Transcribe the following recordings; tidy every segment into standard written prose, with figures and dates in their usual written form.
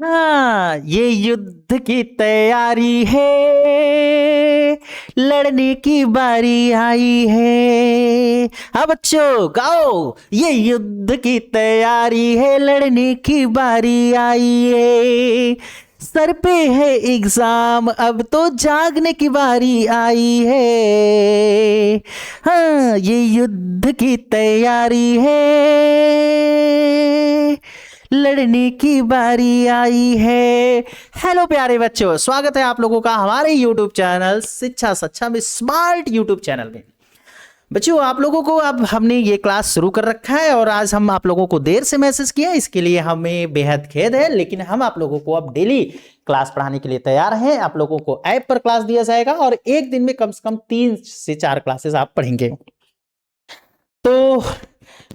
हाँ, ये युद्ध की तैयारी है, लड़ने की बारी आई है। हाँ बच्चों गाओ, ये युद्ध की तैयारी है, लड़ने की बारी आई है। सर पे है एग्जाम, अब तो जागने की बारी आई है। हाँ, ये युद्ध की तैयारी है, लड़ने की बारी आई है। हेलो प्यारे बच्चों, स्वागत है आप लोगों का हमारे YouTube चैनल शिक्षा सक्षा में स्मार्ट YouTube चैनल में। बच्चों आप लोगों को अब हमने ये क्लास शुरू कर रखा है और आज हम आप लोगों को देर से मैसेज किया, इसके लिए हमें बेहद खेद है, लेकिन हम आप लोगों को अब डेली क्लास पढ़ाने के लिए तैयार हैं। आप लोगों को ऐप पर क्लास दिया जाएगा और एक दिन में कम से कम 3 से 4 क्लासेस आप पढ़ेंगे। तो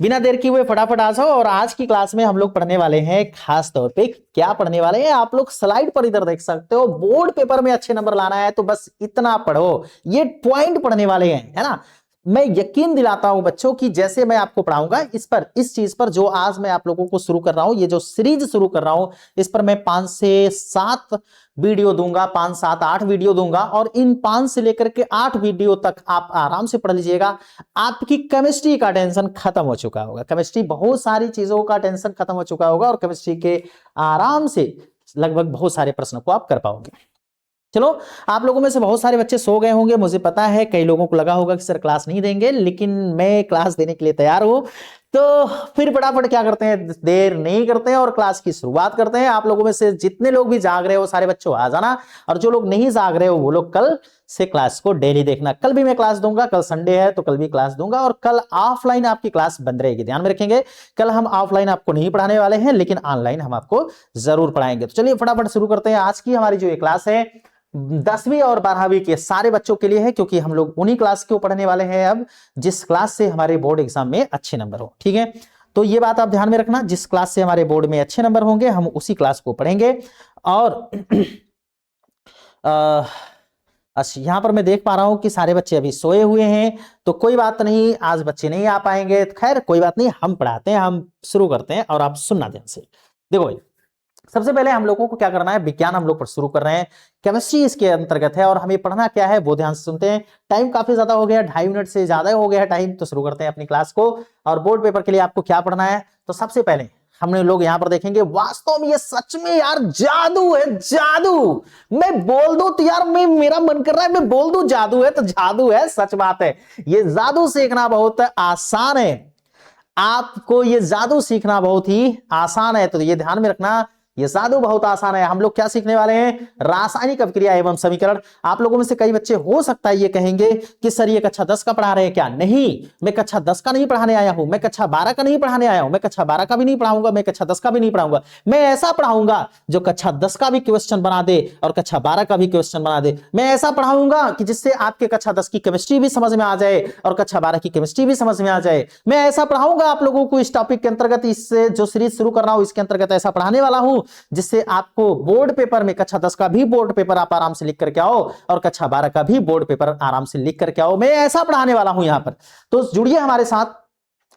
बिना देर किए हुए फटाफट आ जाओ और आज की क्लास में हम लोग पढ़ने वाले हैं। खास तौर पे क्या पढ़ने वाले हैं आप लोग स्लाइड पर इधर देख सकते हो। बोर्ड पेपर में अच्छे नंबर लाना है तो बस इतना पढ़ो, ये पॉइंट पढ़ने वाले हैं, है ना। मैं यकीन दिलाता हूं बच्चों की जैसे मैं आपको पढ़ाऊंगा इस चीज पर जो आज मैं आप लोगों को शुरू कर रहा हूं, ये जो सीरीज शुरू कर रहा हूं, इस पर मैं 5 से 7 वीडियो दूंगा, 5 7 8 वीडियो दूंगा और इन 5 से लेकर के 8 वीडियो तक आप आराम से पढ़ लीजिएगा। आपकी केमिस्ट्री का टेंशन खत्म हो चुका होगा, केमिस्ट्री बहुत सारी चीजों का टेंशन खत्म हो चुका होगा और केमिस्ट्री के आराम से लगभग बहुत सारे प्रश्नों को आप कर पाओगे। चलो, आप लोगों में से बहुत सारे बच्चे सो गए होंगे, मुझे पता है। कई लोगों को लगा होगा कि सर क्लास नहीं देंगे, लेकिन मैं क्लास देने के लिए तैयार हूं। तो फिर फटाफट क्या करते हैं, देर नहीं करते हैं और क्लास की शुरुआत करते हैं। आप लोगों में से जितने लोग भी जाग रहे हो सारे बच्चों आ जाना, और जो लोग नहीं जाग रहे हो वो लोग कल से क्लास को डेली देखना। कल भी मैं क्लास दूंगा, कल संडे है तो कल भी क्लास दूंगा और कल ऑफलाइन आपकी क्लास बंद रहेगी, ध्यान में रखेंगे। कल हम ऑफलाइन आपको नहीं पढ़ाने वाले हैं, लेकिन ऑनलाइन हम आपको जरूर पढ़ाएंगे। तो चलिए फटाफट शुरू करते हैं। आज की हमारी जो ये क्लास है 10वीं और 12वीं के सारे बच्चों के लिए है, क्योंकि हम लोग उन्हीं क्लास को पढ़ने वाले हैं अब जिस क्लास से हमारे बोर्ड एग्जाम में अच्छे नंबर हो। ठीक है, तो ये बात आप ध्यान में रखना, जिस क्लास से हमारे बोर्ड में अच्छे नंबर होंगे हम उसी क्लास को पढ़ेंगे। और यहां पर मैं देख पा रहा हूं कि सारे बच्चे अभी सोए हुए हैं, तो कोई बात नहीं, आज बच्चे नहीं आ पाएंगे। खैर कोई बात नहीं, हम पढ़ाते हैं, हम शुरू करते हैं और आप सुनना ध्यान से। देखो भाई, सबसे पहले हम लोगों को क्या करना है, विज्ञान हम लोग पर शुरू कर रहे हैं। केमिस्ट्री इसके अंतर्गत है और हमें पढ़ना क्या है वो ध्यान से सुनते हैं। टाइम काफी ज्यादा हो गया, 2.5 मिनट से ज्यादा हो गया टाइम, तो शुरू करते हैं अपनी क्लास को। और बोर्ड पेपर के लिए आपको क्या पढ़ना है, तो सबसे पहले हमने लोग यहां पर देखेंगे, वास्तव में ये सच में यार जादू है, जादू। मैं बोल दूं तो यार मेरा मन कर रहा है मैं बोल दूं जादू है, तो जादू है, सच बात है। ये जादू सीखना बहुत आसान है, आपको ये जादू सीखना बहुत ही आसान है, तो ये ध्यान में रखना, ये जादू बहुत आसान है। हम लोग क्या सीखने वाले हैं, रासायनिक अभिक्रिया एवं समीकरण। आप लोगों में से कई बच्चे हो सकता है ये कहेंगे कि सर ये कक्षा 10 का पढ़ा रहे हैं क्या। नहीं, मैं कक्षा 10 का नहीं पढ़ाने आया हूं, मैं कक्षा 12 का नहीं पढ़ाने आया हूं, मैं कक्षा 12 का भी नहीं पढ़ाऊंगा, मैं कक्षा 10 का भी नहीं पढ़ाऊंगा। मैं ऐसा पढ़ाऊंगा जो कक्षा 10 का भी क्वेश्चन बना दे और कक्षा 12 का भी क्वेश्चन बना दे। मैं ऐसा पढ़ाऊंगा कि जिससे आपके कक्षा 10 की केमिस्ट्री भी समझ में आ जाए और कक्षा 12 की केमिस्ट्री भी समझ में आ जाए। मैं ऐसा पढ़ाऊंगा आप लोगों को इस टॉपिक के अंतर्गत, इससे जो सीरीज शुरू कर रहा हूं इसके अंतर्गत ऐसा पढ़ाने वाला हूं जिससे आपको बोर्ड पेपर में कक्षा 10 का भी बोर्ड पेपर आप आराम से लिख करके आओ और कक्षा 12 का भी बोर्ड पेपर आराम से लिख करके आओ। मैं ऐसा पढ़ाने वाला हूं यहां पर, तो जुड़िए हमारे साथ,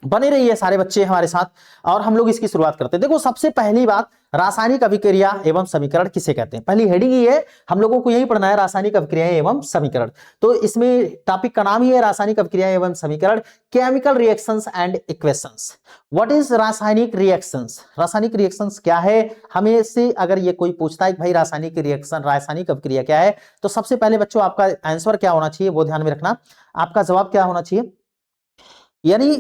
बने रहिए सारे बच्चे हमारे साथ और हम लोग इसकी शुरुआत करते हैं। देखो सबसे पहली बात, रासायनिक अभिक्रिया एवं समीकरण किसे कहते हैं, पहली हेडिंग ही है, हम लोगों को यही पढ़ना है, रासायनिक अभिक्रिया एवं समीकरण। तो इसमें टॉपिक का नाम ही है रासायनिक अभिक्रिया एवं समीकरण, chemical reactions and equations. What is रासायनिक रिएक्शंस, रासायनिक रिएक्शंस क्या है, हमें से अगर ये कोई पूछता है कि भाई रासायनिक रिएक्शन, रासायनिक अभिक्रिया क्या है, तो सबसे पहले बच्चों आपका आंसर क्या होना चाहिए वो ध्यान में रखना। आपका जवाब क्या होना चाहिए, यानी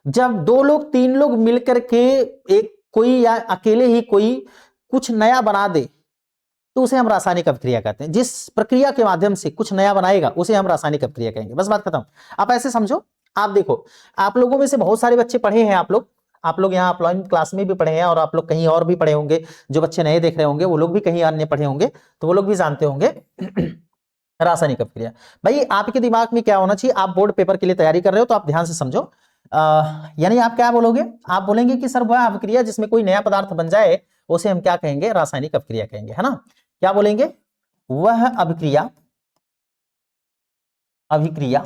जब 2 लोग 3 लोग मिलकर के एक कोई या अकेले ही कोई कुछ नया बना दे तो उसे हम रासायनिक अभिक्रिया कहते हैं। जिस प्रक्रिया के माध्यम से कुछ नया बनाएगा उसे हम रासायनिक अभिक्रिया कहेंगे, बस बात खत्म। आप ऐसे समझो, आप देखो, आप लोगों में से बहुत सारे बच्चे पढ़े हैं, आप लोग यहाँ ऑफलाइन क्लास में भी पढ़े हैं और आप लोग कहीं और भी पढ़े होंगे। जो बच्चे नए देख रहे होंगे वो लोग भी कहीं अन्य पढ़े होंगे, तो वो लोग भी जानते होंगे रासायनिक अभिक्रिया। भाई आपके दिमाग में क्या होना चाहिए, आप बोर्ड पेपर के लिए तैयारी कर रहे हो तो आप ध्यान से समझो। यानी आप क्या बोलोगे, आप बोलेंगे कि सर वह अभिक्रिया जिसमें कोई नया पदार्थ बन जाए उसे हम क्या कहेंगे, रासायनिक अभिक्रिया कहेंगे, है ना। क्या बोलेंगे, वह अभिक्रिया, अभिक्रिया,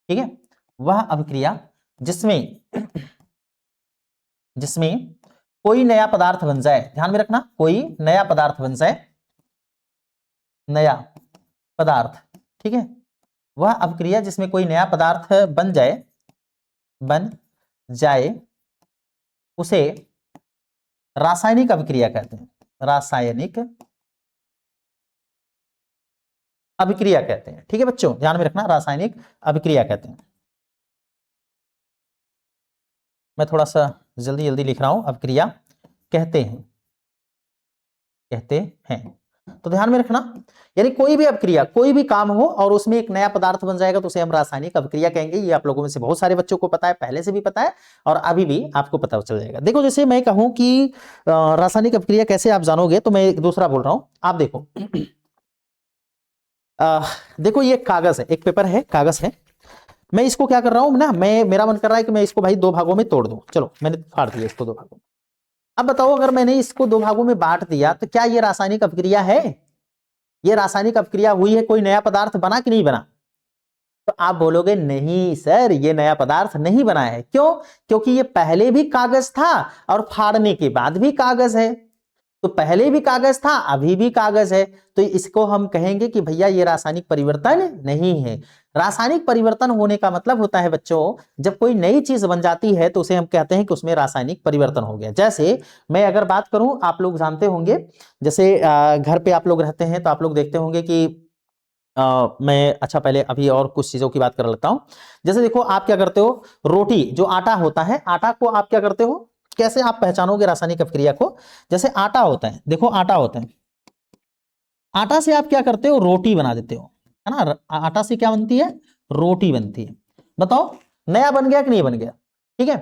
ठीक है, वह अभिक्रिया जिसमें जिसमें कोई नया पदार्थ बन जाए, ध्यान में रखना, कोई नया पदार्थ बन जाए, नया पदार्थ, ठीक है, वह अपक्रिया जिसमें कोई नया पदार्थ बन जाए उसे रासायनिक अभिक्रिया कहते हैं, रासायनिक अभिक्रिया कहते हैं। ठीक है बच्चों, ध्यान में रखना, रासायनिक अभिक्रिया कहते हैं। मैं थोड़ा सा जल्दी जल्दी लिख रहा हूं, अभिक्रिया कहते हैं, तो ध्यान में रखना, यानी कोई भी अभिक्रिया, कोई भी काम हो और उसमें एक नया पदार्थ बन जाएगा तो उसे हम रासायनिक अभिक्रिया कहेंगे। ये आप लोगों में से बहुत सारे बच्चों को पता है, पहले से भी पता है और अभी भी आपको पता चल जाएगा। देखो जैसे मैं कहूं कि रासायनिक अभिक्रिया कैसे आप जानोगे, तो मैं एक दूसरा बोल रहा हूं, आप देखो देखो ये कागज है, एक पेपर है, कागज है, मैं इसको क्या कर रहा हूं ना, मेरा मन कर रहा है कि मैं इसको भाई दो भागों में तोड़ दूं। चलो मैंने फाड़ दिया इसको दो भागों में। अब बताओ अगर मैंने इसको दो भागों में बांट दिया तो क्या ये रासायनिक अभिक्रिया है? ये रासायनिक अभिक्रिया हुई है, कोई नया पदार्थ बना कि नहीं बना? तो आप बोलोगे नहीं सर, ये नया पदार्थ नहीं बना है। क्यों? क्योंकि ये पहले भी कागज था और फाड़ने के बाद भी कागज है, तो पहले भी कागज था, अभी भी कागज है, तो इसको हम कहेंगे कि भैया ये रासायनिक परिवर्तन नहीं है। रासायनिक परिवर्तन होने का मतलब होता है बच्चों, जब कोई नई चीज बन जाती है तो उसे हम कहते हैं कि उसमें रासायनिक परिवर्तन हो गया। जैसे मैं अगर बात करूं, आप लोग जानते होंगे, जैसे घर पे आप लोग रहते हैं तो आप लोग देखते होंगे कि मैं अच्छा पहले अभी और कुछ चीजों की बात कर लेता हूं। जैसे देखो आप क्या करते हो, रोटी जो आटा होता है, आटा को आप क्या करते हो, कैसे आप पहचानोगे रासायनिक अभिक्रिया को? जैसे आटा होता है, देखो आटा होता है, आटा से आप क्या करते हो, रोटी बना देते हो, है ना, आटा से क्या बनती है, रोटी बनती है। बताओ नया बन गया कि नहीं बन गया? ठीक है,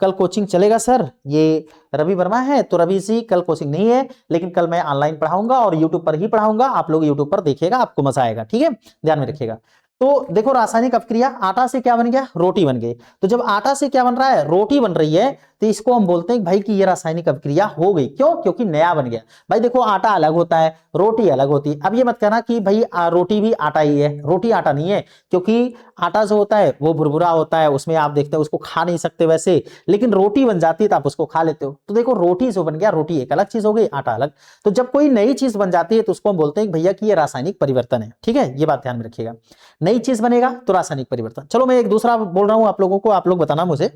कल कोचिंग चलेगा सर, ये रवि वर्मा है, तो रवि जी कल कोचिंग नहीं है, लेकिन कल मैं ऑनलाइन पढ़ाऊंगा और यूट्यूब पर ही पढ़ाऊंगा, आप लोग यूट्यूब पर देखिएगा, आपको मजा आएगा। ठीक है, ध्यान में रखिएगा। तो देखो रासायनिक अभिक्रिया, आटा से क्या बन गया, रोटी बन गई। तो जब आटा से क्या बन रहा है, रोटी बन रही है, तो इसको हम बोलते हैं भाई कि ये रासायनिक अभिक्रिया हो गई। क्यों? क्योंकि नया बन गया। भाई देखो आटा अलग होता है, रोटी अलग होती है। अब ये मत कहना कि भाई रोटी भी आटा ही है, रोटी आटा नहीं है, क्योंकि आटा जो होता है वो भुरभुरा होता है, उसमें आप देखते हो उसको खा नहीं सकते वैसे, लेकिन रोटी बन जाती है तो आप उसको खा लेते हो। तो देखो रोटी जो बन गया, रोटी एक अलग चीज हो गई, आटा अलग। तो जब कोई नई चीज बन जाती है तो उसको हम बोलते हैं भैया कि ये रासायनिक परिवर्तन है। ठीक है, ये बात ध्यान में रखिएगा, नई चीज बनेगा तो रासायनिक परिवर्तन। चलो मैं एक दूसरा बोल रहा हूं आप लोगों को, आप लोग बताना मुझे।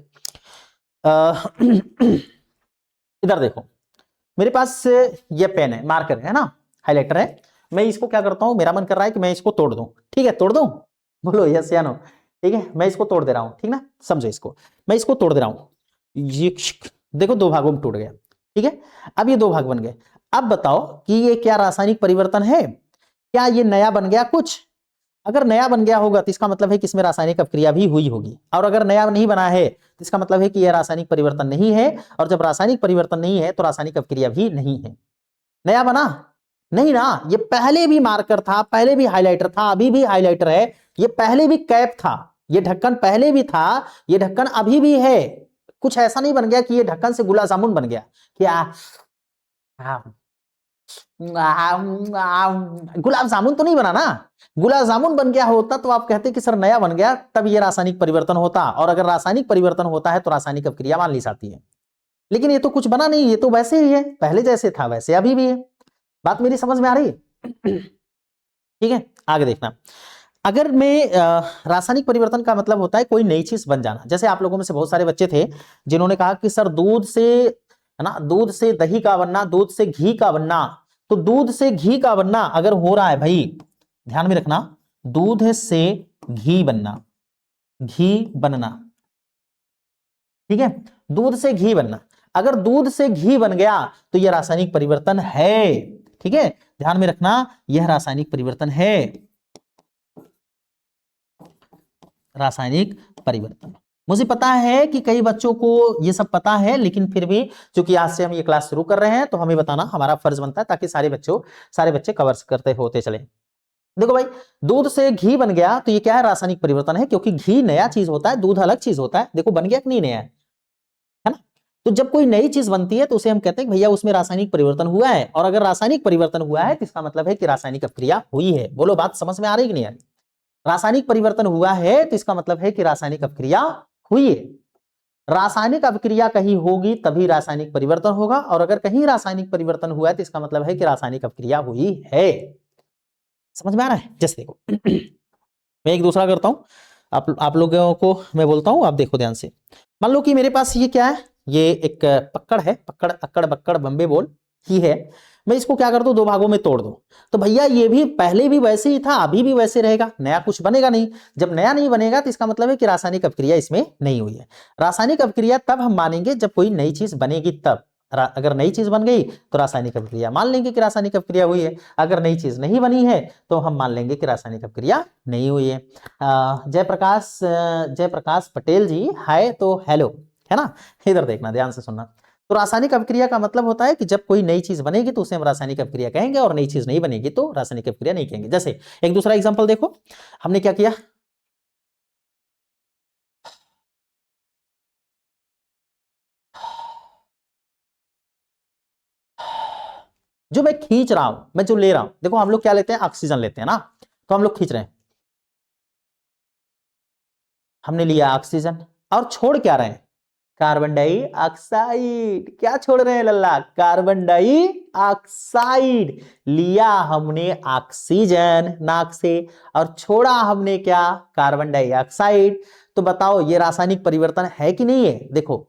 इधर देखो मेरे पास ये पेन है, मार्कर है ना, हाइलाइटर है, मैं इसको क्या करता हूं, मेरा मन कर रहा है कि मैं इसको तोड़ दूं। ठीक है, तोड़ दूं, बोलो यस या नो। ठीक है, मैं इसको तोड़ दे रहा हूं, ठीक ना, समझो इसको, मैं इसको तोड़ दे रहा हूं, ये देखो दो भागों में टूट गया। ठीक है, अब ये दो भाग बन गए। अब बताओ कि ये क्या रासायनिक परिवर्तन है? क्या ये नया बन गया कुछ? अगर नया बन गया होगा तो इसका मतलब है कि इसमें रासायनिक अभिक्रिया भी हुई होगी, और अगर नया नहीं बना है तो इसका मतलब है कि यह रासायनिक परिवर्तन नहीं है, और जब रासायनिक परिवर्तन नहीं है तो रासायनिक अभिक्रिया भी नहीं है। नया बना नहीं ना, ये पहले भी मार्कर था, पहले भी हाइलाइटर था, अभी भी हाइलाइटर है, ये पहले भी कैप था, ये ढक्कन पहले भी था, ये ढक्कन अभी भी है। कुछ ऐसा नहीं बन गया कि ये ढक्कन से गुलाब जामुन बन गया, क्या गुलाब जामुन तो नहीं बना ना। गुलाब जामुन बन गया होता तो आप कहते कि सर नया बन गया, तब ये रासायनिक परिवर्तन होता, और अगर रासायनिक परिवर्तन होता है तो रासायनिक अभिक्रिया मान ली जाती है। लेकिन ये तो कुछ बना नहीं, ये तो वैसे ही है, पहले जैसे था वैसे अभी भी है। बात मेरी समझ में आ रही है? ठीक है, आगे देखना। अगर मैं रासायनिक परिवर्तन का मतलब होता है कोई नई चीज बन जाना। जैसे आप लोगों में से बहुत सारे बच्चे थे जिन्होंने कहा कि सर दूध से, है ना, दूध से दही का बनना, दूध से घी का बनना, तो दूध से घी का बनना अगर हो रहा है भाई, ध्यान में रखना, दूध से घी बनना, घी बनना, ठीक है, दूध से घी बनना, अगर दूध से घी बन गया तो यह रासायनिक परिवर्तन है। ठीक है, ध्यान में रखना, यह रासायनिक परिवर्तन है, रासायनिक परिवर्तन। मुझे पता है कि कई बच्चों को ये सब पता है, लेकिन फिर भी चूंकि आज से हम ये क्लास शुरू कर रहे हैं तो हमें बताना हमारा फर्ज बनता है, ताकि सारे बच्चे कवर करते होते चले। देखो भाई, दूध से घी बन गया तो ये क्या है, रासायनिक परिवर्तन है, क्योंकि घी नया चीज होता है, दूध अलग चीज होता है। देखो बन गया कि नहीं नया है ना। तो जब कोई नई चीज बनती है तो उसे हम कहते हैं भैया उसमें रासायनिक परिवर्तन हुआ है, और अगर रासायनिक परिवर्तन हुआ है तो इसका मतलब है कि रासायनिक अभिक्रिया हुई है। बोलो बात समझ में आ रही कि नहीं आ रही? रासायनिक परिवर्तन हुआ है तो इसका मतलब है कि रासायनिक अभिक्रिया हुई है। रासायनिक अभिक्रिया कहीं होगी तभी रासायनिक परिवर्तन होगा, और अगर कहीं रासायनिक परिवर्तन हुआ है तो इसका मतलब है कि रासायनिक अभिक्रिया हुई है। समझ में आ रहा है? जैसे देखो मैं एक दूसरा करता हूं, आप लोगों को मैं बोलता हूं, आप देखो ध्यान से। मान लो कि मेरे पास ये क्या है, ये एक पक्कड़ है, पक्कड़ अक्कड़ बक्कड़ बम्बे बोल ही है। मैं इसको क्या कर दूं, दो भागों में तोड़ दूं, तो भैया ये भी पहले भी वैसे ही था, अभी भी वैसे रहेगा, नया कुछ बनेगा नहीं। जब नया नहीं बनेगा तो इसका मतलब है कि रासायनिक अभिक्रिया इसमें नहीं हुई है। रासायनिक अभिक्रिया तब हम मानेंगे जब कोई नई चीज बनेगी तब। अगर नई चीज बन गई तो रासायनिक अभिक्रिया मान लेंगे कि रासायनिक अभिक्रिया हुई है, अगर नई चीज नहीं बनी है तो हम मान लेंगे कि रासायनिक अभिक्रिया नहीं हुई है। जयप्रकाश पटेल जी, हाय तो हेलो, है ना? इधर देखना, ध्यान से सुनना। तो रासायनिक अभिक्रिया का मतलब होता है कि जब कोई नई चीज बनेगी तो उसे हम रासायनिक अभिक्रिया कहेंगे, और नई चीज नहीं बनेगी तो रासायनिक अभिक्रिया नहीं कहेंगे। जैसे एक दूसरा एग्जांपल देखो, हमने क्या किया, जो मैं खींच रहा हूं, मैं जो ले रहा हूं, देखो हम लोग क्या लेते हैं, ऑक्सीजन लेते हैं ना, तो हम लोग खींच रहे हैं, हमने लिया ऑक्सीजन, और छोड़ क्या रहे हैं, कार्बन डाइऑक्साइड। क्या छोड़ रहे हैं लल्ला, कार्बन डाइऑक्साइड। लिया हमने ऑक्सीजन नाक से, और छोड़ा हमने क्या, कार्बन डाइऑक्साइड। तो बताओ ये रासायनिक परिवर्तन है कि नहीं है? देखो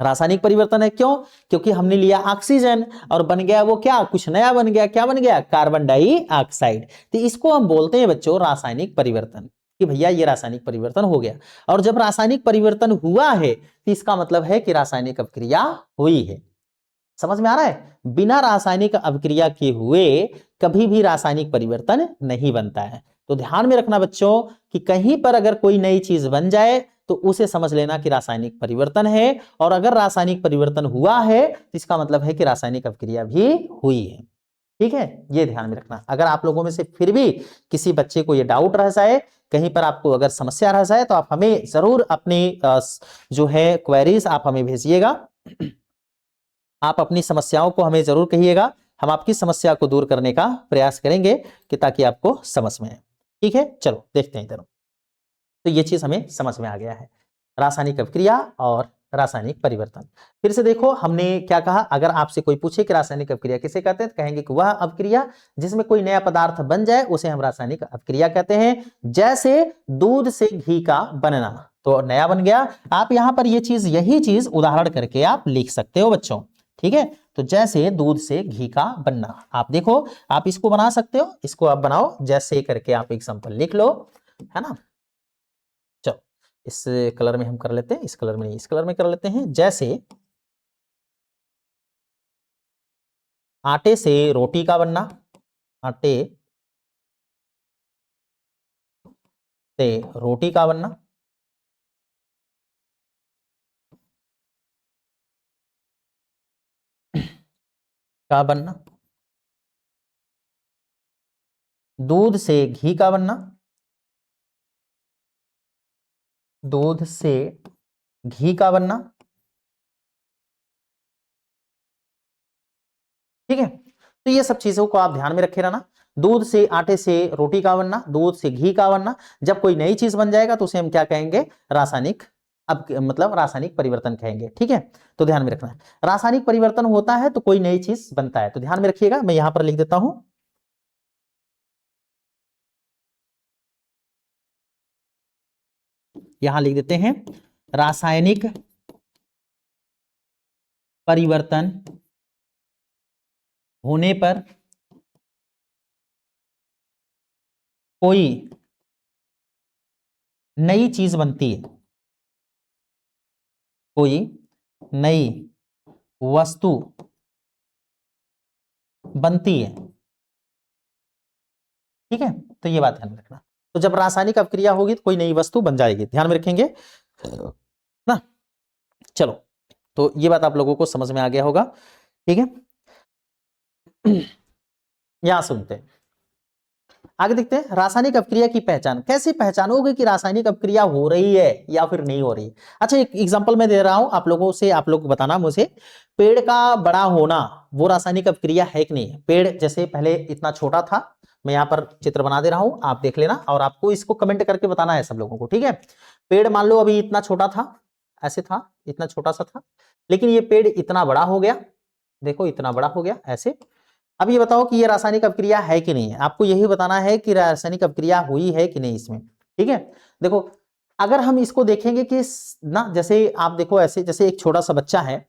रासायनिक परिवर्तन है, क्यों? क्योंकि हमने लिया ऑक्सीजन और बन गया वो क्या, कुछ नया बन गया। क्या बन गया, कार्बन डाइऑक्साइड। तो इसको हम बोलते हैं बच्चों रासायनिक परिवर्तन, कि भैया ये रासायनिक परिवर्तन हो गया। और जब रासायनिक परिवर्तन हुआ है तो इसका मतलब है कि रासायनिक अभिक्रिया हुई है। समझ में आ रहा है? बिना रासायनिक अभिक्रिया के हुए कभी भी रासायनिक परिवर्तन नहीं बनता है। तो ध्यान में रखना बच्चों कि कहीं पर अगर कोई नई चीज बन जाए तो उसे समझ लेना कि रासायनिक परिवर्तन है, और अगर रासायनिक परिवर्तन हुआ है तो इसका मतलब है कि रासायनिक अभिक्रिया भी हुई है। ठीक है, ये ध्यान में रखना। अगर आप लोगों में से फिर भी किसी बच्चे को ये डाउट रह जाए, कहीं पर आपको अगर समस्या रह जाए, तो आप हमें जरूर अपनी जो है क्वेरीज आप हमें भेजिएगा। आप अपनी समस्याओं को हमें जरूर कहिएगा, हम आपकी समस्या को दूर करने का प्रयास करेंगे कि ताकि आपको समझ में आए। ठीक है, चलो देखते हैं इधर। तो ये चीज हमें समझ में आ गया है, रासायनिक अभिक्रिया और रासायनिक परिवर्तन। फिर से देखो हमने क्या कहा, अगर आपसे कोई पूछे कि रासायनिक अभिक्रिया किसे कहते हैं, तो कहेंगे कि वह अभिक्रिया जिसमें कोई नया पदार्थ बन जाए उसे हम रासायनिक अभिक्रिया कहते हैं। जैसे दूध से घी का बनना, तो नया बन गया। आप यहां पर ये चीज, यही चीज उदाहरण करके आप लिख सकते हो बच्चों। ठीक है, तो जैसे दूध से घी का बनना, आप देखो आप इसको बना सकते हो, इसको आप बनाओ, जैसे करके आप एग्जांपल लिख लो, है ना? चलो इस कलर में हम कर लेते हैं, इस कलर में नहीं, इस कलर में कर लेते हैं। जैसे आटे से रोटी का बनना, आटे से रोटी का बनना, का बनना, दूध से घी का बनना, दूध से घी का बनना। ठीक है, तो ये सब चीजों को आप ध्यान में रखे रहना। दूध से आटे से रोटी का बनना, दूध से घी का बनना। जब कोई नई चीज बन जाएगा तो उसे हम क्या कहेंगे, रासायनिक, अब मतलब रासायनिक परिवर्तन कहेंगे। ठीक है, तो ध्यान में रखना, रासायनिक परिवर्तन होता है तो कोई नई चीज बनता है। तो ध्यान में रखिएगा, मैं यहां पर लिख देता हूं, यहां लिख देते हैं, रासायनिक परिवर्तन होने पर कोई नई चीज बनती है, कोई नई वस्तु बनती है। ठीक है, तो ये बात ध्यान में रखना। तो जब रासायनिक अभिक्रिया होगी तो कोई नई वस्तु बन जाएगी, ध्यान में रखेंगे ना। चलो, तो ये बात आप लोगों को समझ में आ गया होगा। ठीक है, यहां सुनते हैं, आगे देखते हैं। रासायनिक अभिक्रिया की पहचान, कैसे पहचानोगे कि रासायनिक अभिक्रिया हो रही है या फिर नहीं हो रही? अच्छा, एक एग्जांपल मैं दे रहा हूं आप लोगों से, आप लोग बताना मुझे, पेड़ का बड़ा होना वो रासायनिक अभिक्रिया है कि नहीं? पेड़ जैसे पहले इतना छोटा था, मैं यहाँ पर चित्र बना दे रहा हूं, आप देख लेना, और आपको इसको कमेंट करके बताना है सब लोगों को। ठीक है, पेड़ मान लो अभी इतना छोटा था, ऐसे था, इतना छोटा सा था, लेकिन ये पेड़ इतना बड़ा हो गया, देखो इतना बड़ा हो गया ऐसे। अब ये बताओ कि ये रासायनिक अभिक्रिया है कि नहीं है, आपको यही बताना है कि रासायनिक अभिक्रिया हुई है कि नहीं इसमें, ठीक है। देखो अगर हम इसको देखेंगे कि ना, जैसे आप देखो ऐसे, जैसे एक छोटा सा बच्चा है,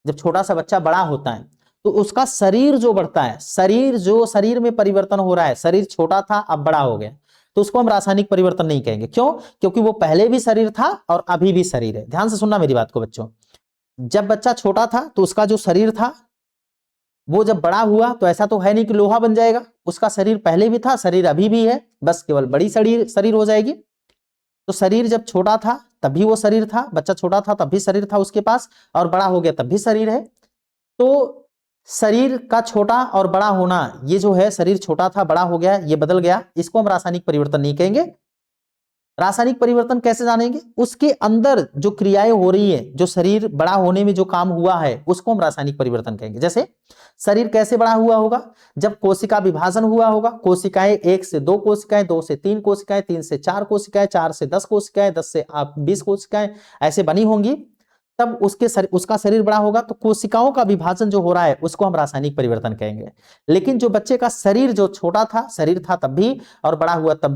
जब छोटा सा बच्चा बड़ा होता है तो उसका शरीर जो बढ़ता है, शरीर में परिवर्तन हो रहा है, शरीर छोटा था अब बड़ा हो गया, तो उसको हम रासायनिक परिवर्तन नहीं कहेंगे। क्यों? क्योंकि वो पहले भी शरीर था और अभी भी शरीर है। ध्यान से सुनना मेरी बात को बच्चों, जब बच्चा छोटा था तो उसका जो शरीर था वो जब बड़ा हुआ तो ऐसा तो है नहीं कि लोहा बन जाएगा, उसका शरीर पहले भी था, शरीर अभी भी है, बस केवल बड़ी शरीर हो जाएगी। तो शरीर जब छोटा था तब भी वो शरीर था, बच्चा छोटा था तब भी शरीर था उसके पास, और बड़ा हो गया तब भी शरीर है। तो शरीर का छोटा और बड़ा होना, ये जो है शरीर छोटा था बड़ा हो गया, ये बदल गया, इसको हम रासायनिक परिवर्तन नहीं कहेंगे। रासायनिक परिवर्तन कैसे जानेंगे? उसके अंदर जो क्रियाएं हो रही है, जो शरीर बड़ा होने में जो काम हुआ है, उसको हम रासायनिक परिवर्तन कहेंगे। जैसे शरीर कैसे बड़ा हुआ होगा? जब कोशिका विभाजन हुआ होगा, कोशिकाएं 1 से 2 कोशिकाएं, 2 से 3 कोशिकाएं, 3 से 4 कोशिकाएं, 4 से 10 कोशिकाएं, 10 से 20 कोशिकाएं ऐसे बनी होंगी, तब उसका शरीर बड़ा होगा। तो कोशिकाओं का विभाजन जो हो रहा है उसको हम रासायनिक परिवर्तन कहेंगे। लेकिन जो बच्चे का शरीर जो छोटा था, शरीर था तब भी और बड़ा हुआ तब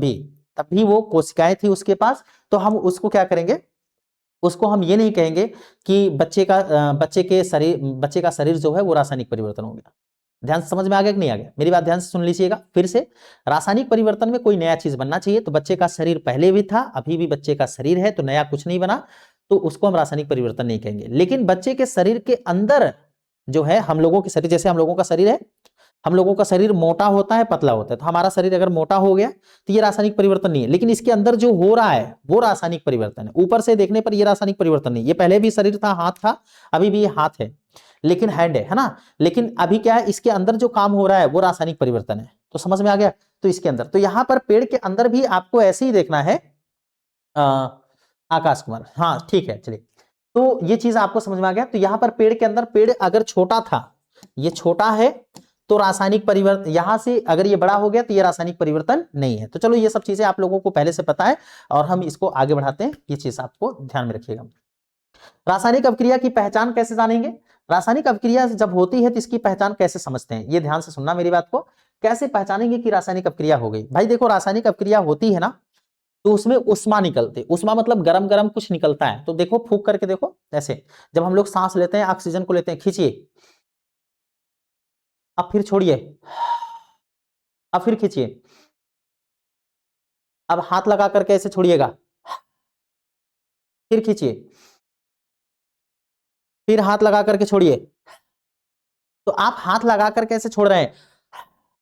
भी वो कोशिकाएं थी उसके पास, तो हम उसको क्या करेंगे, उसको हम ये नहीं कहेंगे कि बच्चे का शरीर जो है वो रासायनिक परिवर्तन हो गया। ध्यान से समझ में आ गया कि नहीं आ गया? मेरी बात ध्यान से सुन लीजिएगा फिर से। रासायनिक परिवर्तन में कोई नया चीज बनना चाहिए, तो बच्चे का शरीर पहले भी था, अभी भी बच्चे का शरीर है, तो नया कुछ नहीं बना, तो उसको हम रासायनिक परिवर्तन नहीं कहेंगे। लेकिन बच्चे के शरीर के अंदर जो है, हम लोगों के शरीर, जैसे हम लोगों का शरीर है, हम लोगों का शरीर मोटा होता है पतला होता है, तो हमारा शरीर अगर मोटा हो गया तो ये रासायनिक परिवर्तन नहीं है, लेकिन इसके अंदर जो हो रहा है वो रासायनिक परिवर्तन है। ऊपर से देखने पर ये रासायनिक परिवर्तन नहीं, ये पहले भी शरीर था, हाथ था, अभी भी हाथ है, लेकिन हैंड है ना, लेकिन अभी क्या है, इसके अंदर जो काम हो रहा है वो रासायनिक परिवर्तन है। तो समझ में आ गया? तो इसके अंदर, तो यहां पर पेड़ के अंदर भी आपको ऐसे ही देखना है। आकाश कुमार, हाँ ठीक है, चलिए, तो ये चीज आपको समझ में आ गया। तो यहां पर पेड़ के अंदर, पेड़ अगर छोटा था, ये छोटा है, तो रासायनिक परिवर्तन, यहां से अगर ये बड़ा हो गया तो ये रासायनिक परिवर्तन नहीं है। तो चलो ये सब चीजें आप लोगों को पहले से पता है और हम इसको आगे बढ़ाते हैं, ये चीज आपको ध्यान में रखिएगा। रासायनिक अभिक्रिया की पहचान कैसे जानेंगे? रासायनिक अभिक्रिया जब होती है तो इसकी पहचान कैसे समझते हैं, ये ध्यान से सुनना मेरी बात को। कैसे पहचानेंगे कि रासायनिक अभिक्रिया हो गई? भाई देखो, रासायनिक अभिक्रिया होती है ना, तो उसमें उष्मा निकलते, उष्मा मतलब गरम गरम कुछ निकलता है। तो देखो, फूंक करके देखो, ऐसे जब हम लोग सांस लेते हैं, ऑक्सीजन को लेते हैं, खींचिए, अब फिर छोड़िए, अब फिर खींचिए, अब हाथ लगा करके ऐसे छोड़िएगा, फिर खींचिए, फिर हाथ लगा करके छोड़िए। तो आप हाथ लगा करके ऐसे छोड़ रहे हैं,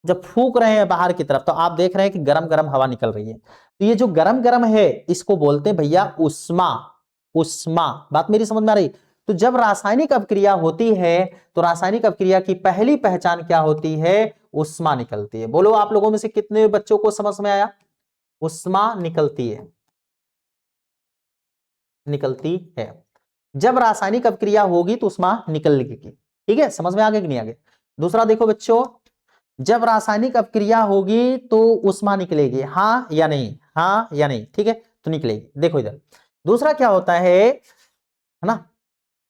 जब फूंक रहे हैं बाहर की तरफ तो आप देख रहे हैं कि गरम गरम हवा निकल रही है। तो ये जो गरम गरम है इसको बोलते हैं भैया उष्मा। उष्मा, बात मेरी समझ में आ रही? तो जब रासायनिक अभिक्रिया होती है तो रासायनिक अभिक्रिया की पहली पहचान क्या होती है? उष्मा निकलती है। बोलो आप लोगों में से कितने बच्चों को समझ में आया? उष्मा निकलती है, निकलती है। जब रासायनिक अभिक्रिया होगी तो उष्मा निकलेगी। ठीक है, समझ में आ गया कि नहीं आ गया? दूसरा देखो बच्चों, जब रासायनिक अभिक्रिया होगी तो उष्मा निकलेगी, हाँ या नहीं? हाँ या नहीं? ठीक है, तो निकलेगी। देखो इधर दूसरा क्या होता है ना,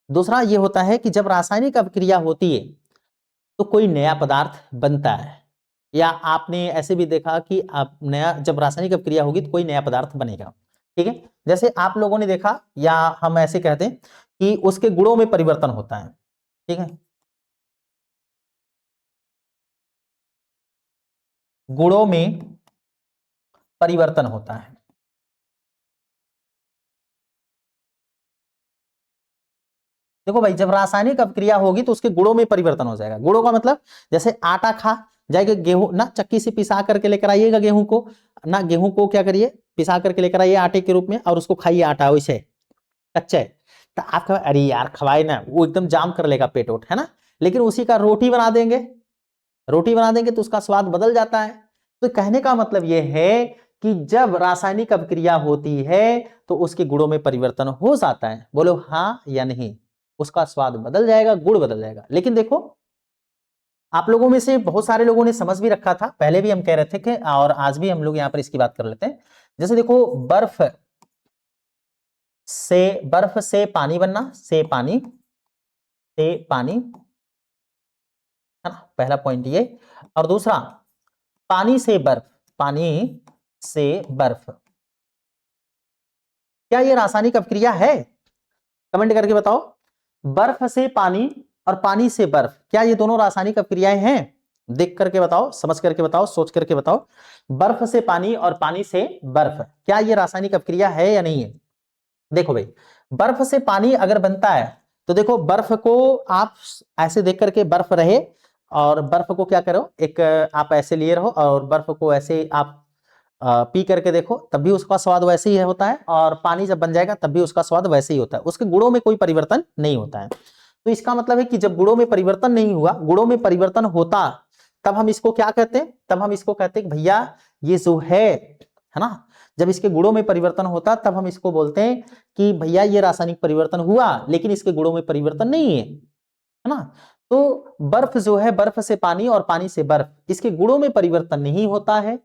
दूसरा ये होता है कि जब रासायनिक अभिक्रिया होती है तो कोई नया पदार्थ बनता है, या आपने ऐसे भी देखा कि आप नया, जब रासायनिक अभिक्रिया होगी तो कोई नया पदार्थ बनेगा। ठीक है, जैसे आप लोगों ने देखा, या हम ऐसे कहते हैं कि उसके गुणों में परिवर्तन होता है। ठीक है, गुणों में परिवर्तन होता है। देखो भाई, जब रासायनिक अभिक्रिया होगी तो उसके गुणों में परिवर्तन हो जाएगा। गुणों का मतलब, जैसे आटा खा जाएगा, गेहूं ना चक्की से पिसा करके लेकर आइएगा गेहूं को, ना गेहूं को क्या करिए, पिसा करके लेकर आइए आटे के रूप में, और उसको खाइए आटा वैसे कच्चा है, तो आप कहें अरे यार खवाए ना, वो एकदम जाम कर लेगा पेट वोट, है ना। लेकिन उसी का रोटी बना देंगे, रोटी बना देंगे तो उसका स्वाद बदल जाता है। तो कहने का मतलब यह है कि जब रासायनिक अभिक्रिया होती है तो उसके गुणों में परिवर्तन हो जाता है। बोलो हाँ या नहीं? उसका स्वाद बदल जाएगा, गुण बदल जाएगा। लेकिन देखो, आप लोगों में से बहुत सारे लोगों ने समझ भी रखा था, पहले भी हम कह रहे थे कि, और आज भी हम लोग यहां पर इसकी बात कर लेते हैं। जैसे देखो, बर्फ से बर्फ से पानी बनना, से पानी है ना, पहला पॉइंट ये। और दूसरा पानी से बर्फ, पानी से बर्फ, क्या ये रासायनिक अभिक्रिया है? कमेंट करके बताओ। बर्फ से पानी और पानी से बर्फ, क्या ये दोनों रासायनिक अभिक्रियाएं हैं? देख करके बताओ, समझ करके बताओ, सोच करके बताओ। बर्फ से पानी और पानी से बर्फ, क्या ये रासायनिक अभिक्रिया है या नहीं है? देखो भाई, बर्फ से पानी अगर बनता है तो देखो बर्फ को आप ऐसे देख करके, बर्फ रहे और बर्फ को क्या करो, एक आप ऐसे लिए रहो और बर्फ को ऐसे आप पी करके देखो, तब भी उसका स्वाद वैसे ही होता है, और पानी जब बन जाएगा तब भी उसका स्वाद वैसे ही होता है, उसके गुणों में कोई परिवर्तन नहीं होता है। तो इसका मतलब है कि जब गुणों में परिवर्तन नहीं हुआ, गुणों में परिवर्तन होता तब हम इसको क्या कहते हैं? तब हम इसको कहते हैं कि भैया ये जो है ना, जब इसके गुणों में परिवर्तन होता तब हम इसको बोलते हैं कि भैया ये रासायनिक परिवर्तन हुआ लेकिन इसके गुणों में परिवर्तन नहीं है ना। तो बर्फ जो है, बर्फ से पानी और पानी से बर्फ, इसके गुणों में परिवर्तन नहीं होता है,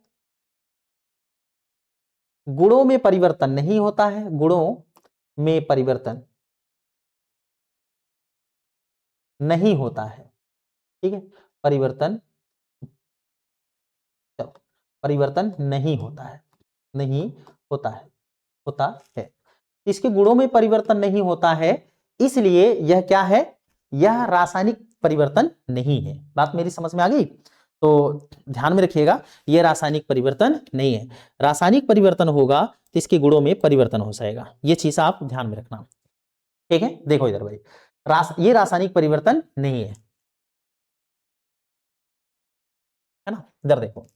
गुणों में परिवर्तन नहीं होता है, गुणों में परिवर्तन नहीं होता है, ठीक है, परिवर्तन, चलो, परिवर्तन नहीं होता है, नहीं होता है, होता है, इसके गुणों में परिवर्तन नहीं होता है, इसलिए यह क्या है? यह रासायनिक परिवर्तन नहीं है। बात मेरी समझ में आ गई? तो ध्यान में रखिएगा, यह रासायनिक परिवर्तन नहीं है। रासायनिक परिवर्तन होगा तो इसके गुणों में परिवर्तन हो जाएगा, ये चीज आप ध्यान में रखना, ठीक है। देखो इधर भाई, ये रासायनिक परिवर्तन नहीं है ना, इधर देखो,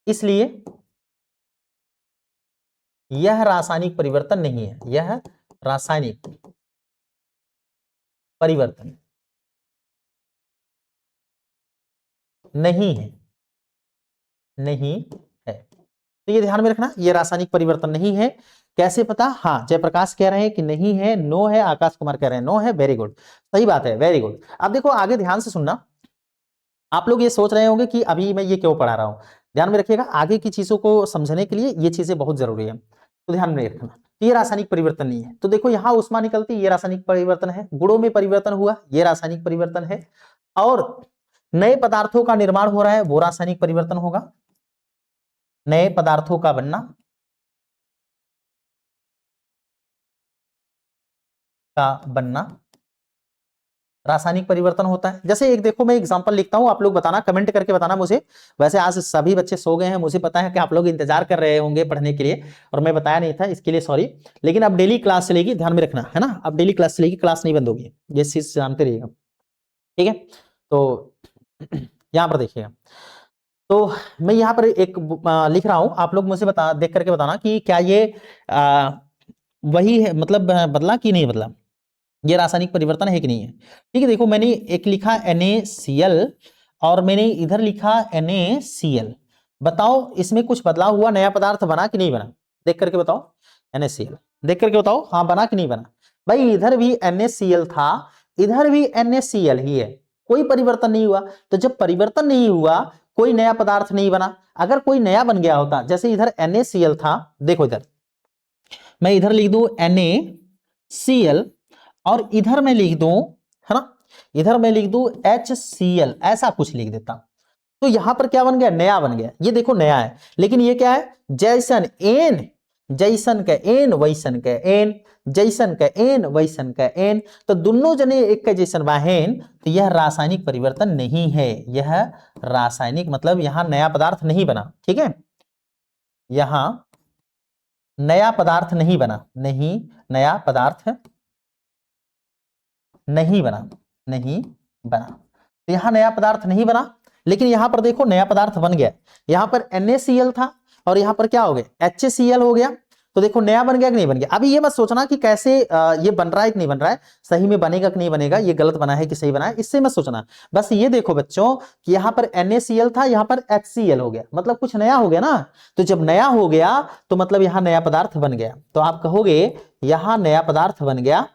इसलिए यह रासायनिक परिवर्तन नहीं है, यह रासायनिक परिवर्तन नहीं है, नहीं है, तो ये ध्यान में रखना, ये रासायनिक परिवर्तन नहीं है। कैसे पता? हाँ, जयप्रकाश कह रहे हैं कि नहीं है, नो है, आकाश कुमार कह रहे हैं नो है, वेरी गुड, सही बात है, वेरी गुड। अब देखो आगे ध्यान से सुनना, आप लोग ये सोच रहे होंगे कि अभी मैं ये क्यों पढ़ा रहा हूं, ध्यान में रखिएगा, आगे की चीजों को समझने के लिए ये चीजें बहुत जरूरी है, तो ध्यान में रखना। तो ये रासायनिक परिवर्तन नहीं है, तो देखो यहां उष्मा निकलती, ये रासायनिक परिवर्तन है, गुणों में परिवर्तन हुआ, ये रासायनिक परिवर्तन है, और नए पदार्थों का निर्माण हो रहा है, वो रासायनिक परिवर्तन होगा, नए पदार्थों का बनना, रासायनिक परिवर्तन होता है। जैसे एक देखो, मैं एग्जांपल लिखता हूं, आप लोग बताना, कमेंट करके बताना मुझे। वैसे आज सभी बच्चे सो गए हैं, मुझे पता है कि आप लोग इंतजार कर रहे होंगे पढ़ने के लिए, और मैं बताया नहीं था, इसके लिए सॉरी। लेकिन अब डेली क्लास चलेगी, ध्यान में रखना, है ना, अब डेली क्लास चलेगी, क्लास नहीं बंद होगी, ये चीज जानते रहिएगा, ठीक है। तो यहाँ पर देखिएगा, तो मैं यहाँ पर एक लिख रहा हूं, आप लोग मुझे बता, देख करके बताना कि क्या ये वही है, मतलब बदला कि नहीं बदला, ये रासायनिक परिवर्तन है कि नहीं है। ठीक है, देखो मैंने एक लिखा NaCl और मैंने इधर लिखा NaCl, बताओ इसमें कुछ बदलाव हुआ, नया पदार्थ बना कि नहीं बना? देख करके बताओ, NaCl देख करके बताओ, हाँ बना कि नहीं बना? भाई इधर भी NaCl था, इधर भी NaCl ही है, कोई परिवर्तन नहीं हुआ। तो जब परिवर्तन नहीं हुआ, कोई नया पदार्थ नहीं बना। अगर कोई नया बन गया होता, जैसे इधर NaCl था, देखो इधर मैं इधर लिख दूं NaCl और इधर मैं लिख दूं, है ना, इधर मैं लिख दूं HCl, ऐसा कुछ लिख देता, तो यहां पर क्या बन गया? नया बन गया। ये देखो नया है, लेकिन ये क्या है? जैसन एन, जैसन का एन वैसन का एन, जैसन का एन वैसन का एन, तो दोनों जने एक का जैसन बाहेन, तो यह रासायनिक परिवर्तन नहीं है, यह रासायनिक मतलब यहां नया पदार्थ नहीं बना, ठीक है, यहां नया पदार्थ नहीं बना, नहीं नया पदार्थ नहीं बना, नहीं बना, तो यहां नया पदार्थ नहीं बना। लेकिन यहां पर देखो नया पदार्थ बन गया, यहां पर NaCl था और यहां पर क्या हो गया? HCl हो गया। तो देखो नया बन गया कि नहीं बन गया? अभी ये मत सोचना कि कैसे ये बन रहा है कि नहीं बन रहा है, सही में बनेगा कि नहीं बनेगा, ये गलत बना है कि सही बना है, इससे मत सोचना। बस ये देखो बच्चों कि यहां पर NaCl था, यहां पर HCl हो गया, मतलब कुछ नया हो गया ना। तो जब नया हो गया तो मतलब यहां नया पदार्थ बन गया, तो आप कहोगे यहां नया पदार्थ बन गया,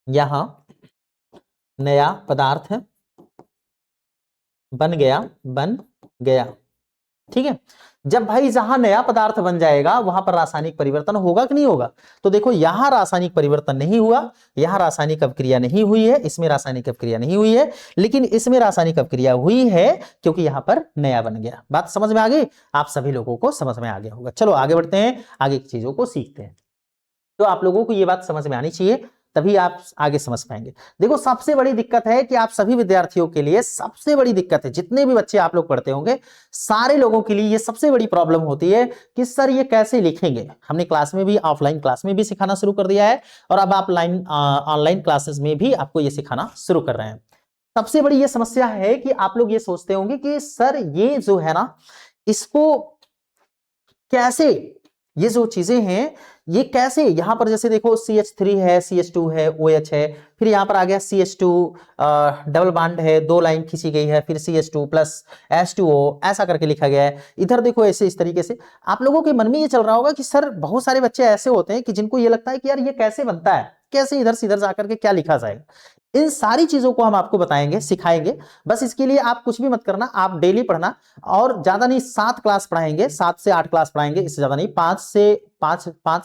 यहां नया पदार्थ बन गया, बन गया, ठीक है। जब भाई जहां नया पदार्थ बन जाएगा वहां पर रासायनिक परिवर्तन होगा कि नहीं होगा? तो देखो यहां रासायनिक परिवर्तन नहीं हुआ, यहां रासायनिक अभिक्रिया नहीं हुई है, इसमें रासायनिक अभिक्रिया नहीं हुई है, लेकिन इसमें रासायनिक अभिक्रिया हुई है क्योंकि यहां पर नया बन गया। बात समझ में आ गई? आप सभी लोगों को समझ में आ गया होगा। चलो आगे बढ़ते हैं, आगे की चीजों को सीखते हैं। तो आप लोगों को यह बात समझ में आनी चाहिए, तभी आप आगे समझ पाएंगे। देखो सबसे बड़ी दिक्कत है कि आप सभी विद्यार्थियों के लिए सबसे बड़ी दिक्कत है, जितने भी बच्चे आप लोग पढ़ते होंगे सारे लोगों के लिए ये सबसे बड़ी प्रॉब्लम होती है कि सर ये कैसे लिखेंगे। हमने क्लास में भी, ऑफलाइन क्लास में भी सिखाना शुरू कर दिया है और अब आप ऑनलाइन क्लासेस में भी आपको ये सिखाना शुरू कर रहे हैं। सबसे बड़ी ये समस्या है कि आप लोग ये सोचते होंगे कि सर ये जो है ना, इसको कैसे, ये जो चीजें हैं ये कैसे, यहां पर जैसे देखो CH3 है, CH2 है, OH है, फिर यहां पर आ गया CH2 डबल बॉन्ड है, 2 लाइन खींची गई है, फिर CH2 प्लस H2O ऐसा करके लिखा गया है। इधर देखो ऐसे इस तरीके से आप लोगों के मन में ये चल रहा होगा कि सर बहुत सारे बच्चे ऐसे होते हैं कि जिनको ये लगता है कि यार ये कैसे बनता है, कैसे इधर से इधर जाकर के क्या लिखा जाएगा। इन सारी चीजों को हम आपको बताएंगे, सिखाएंगे। बस इसके लिए आप कुछ भी मत करना, आप डेली पढ़ना, और ज्यादा नहीं 7 क्लास पढ़ाएंगे, 7 से 8 क्लास पढ़ाएंगे, इससे ज्यादा नहीं, 5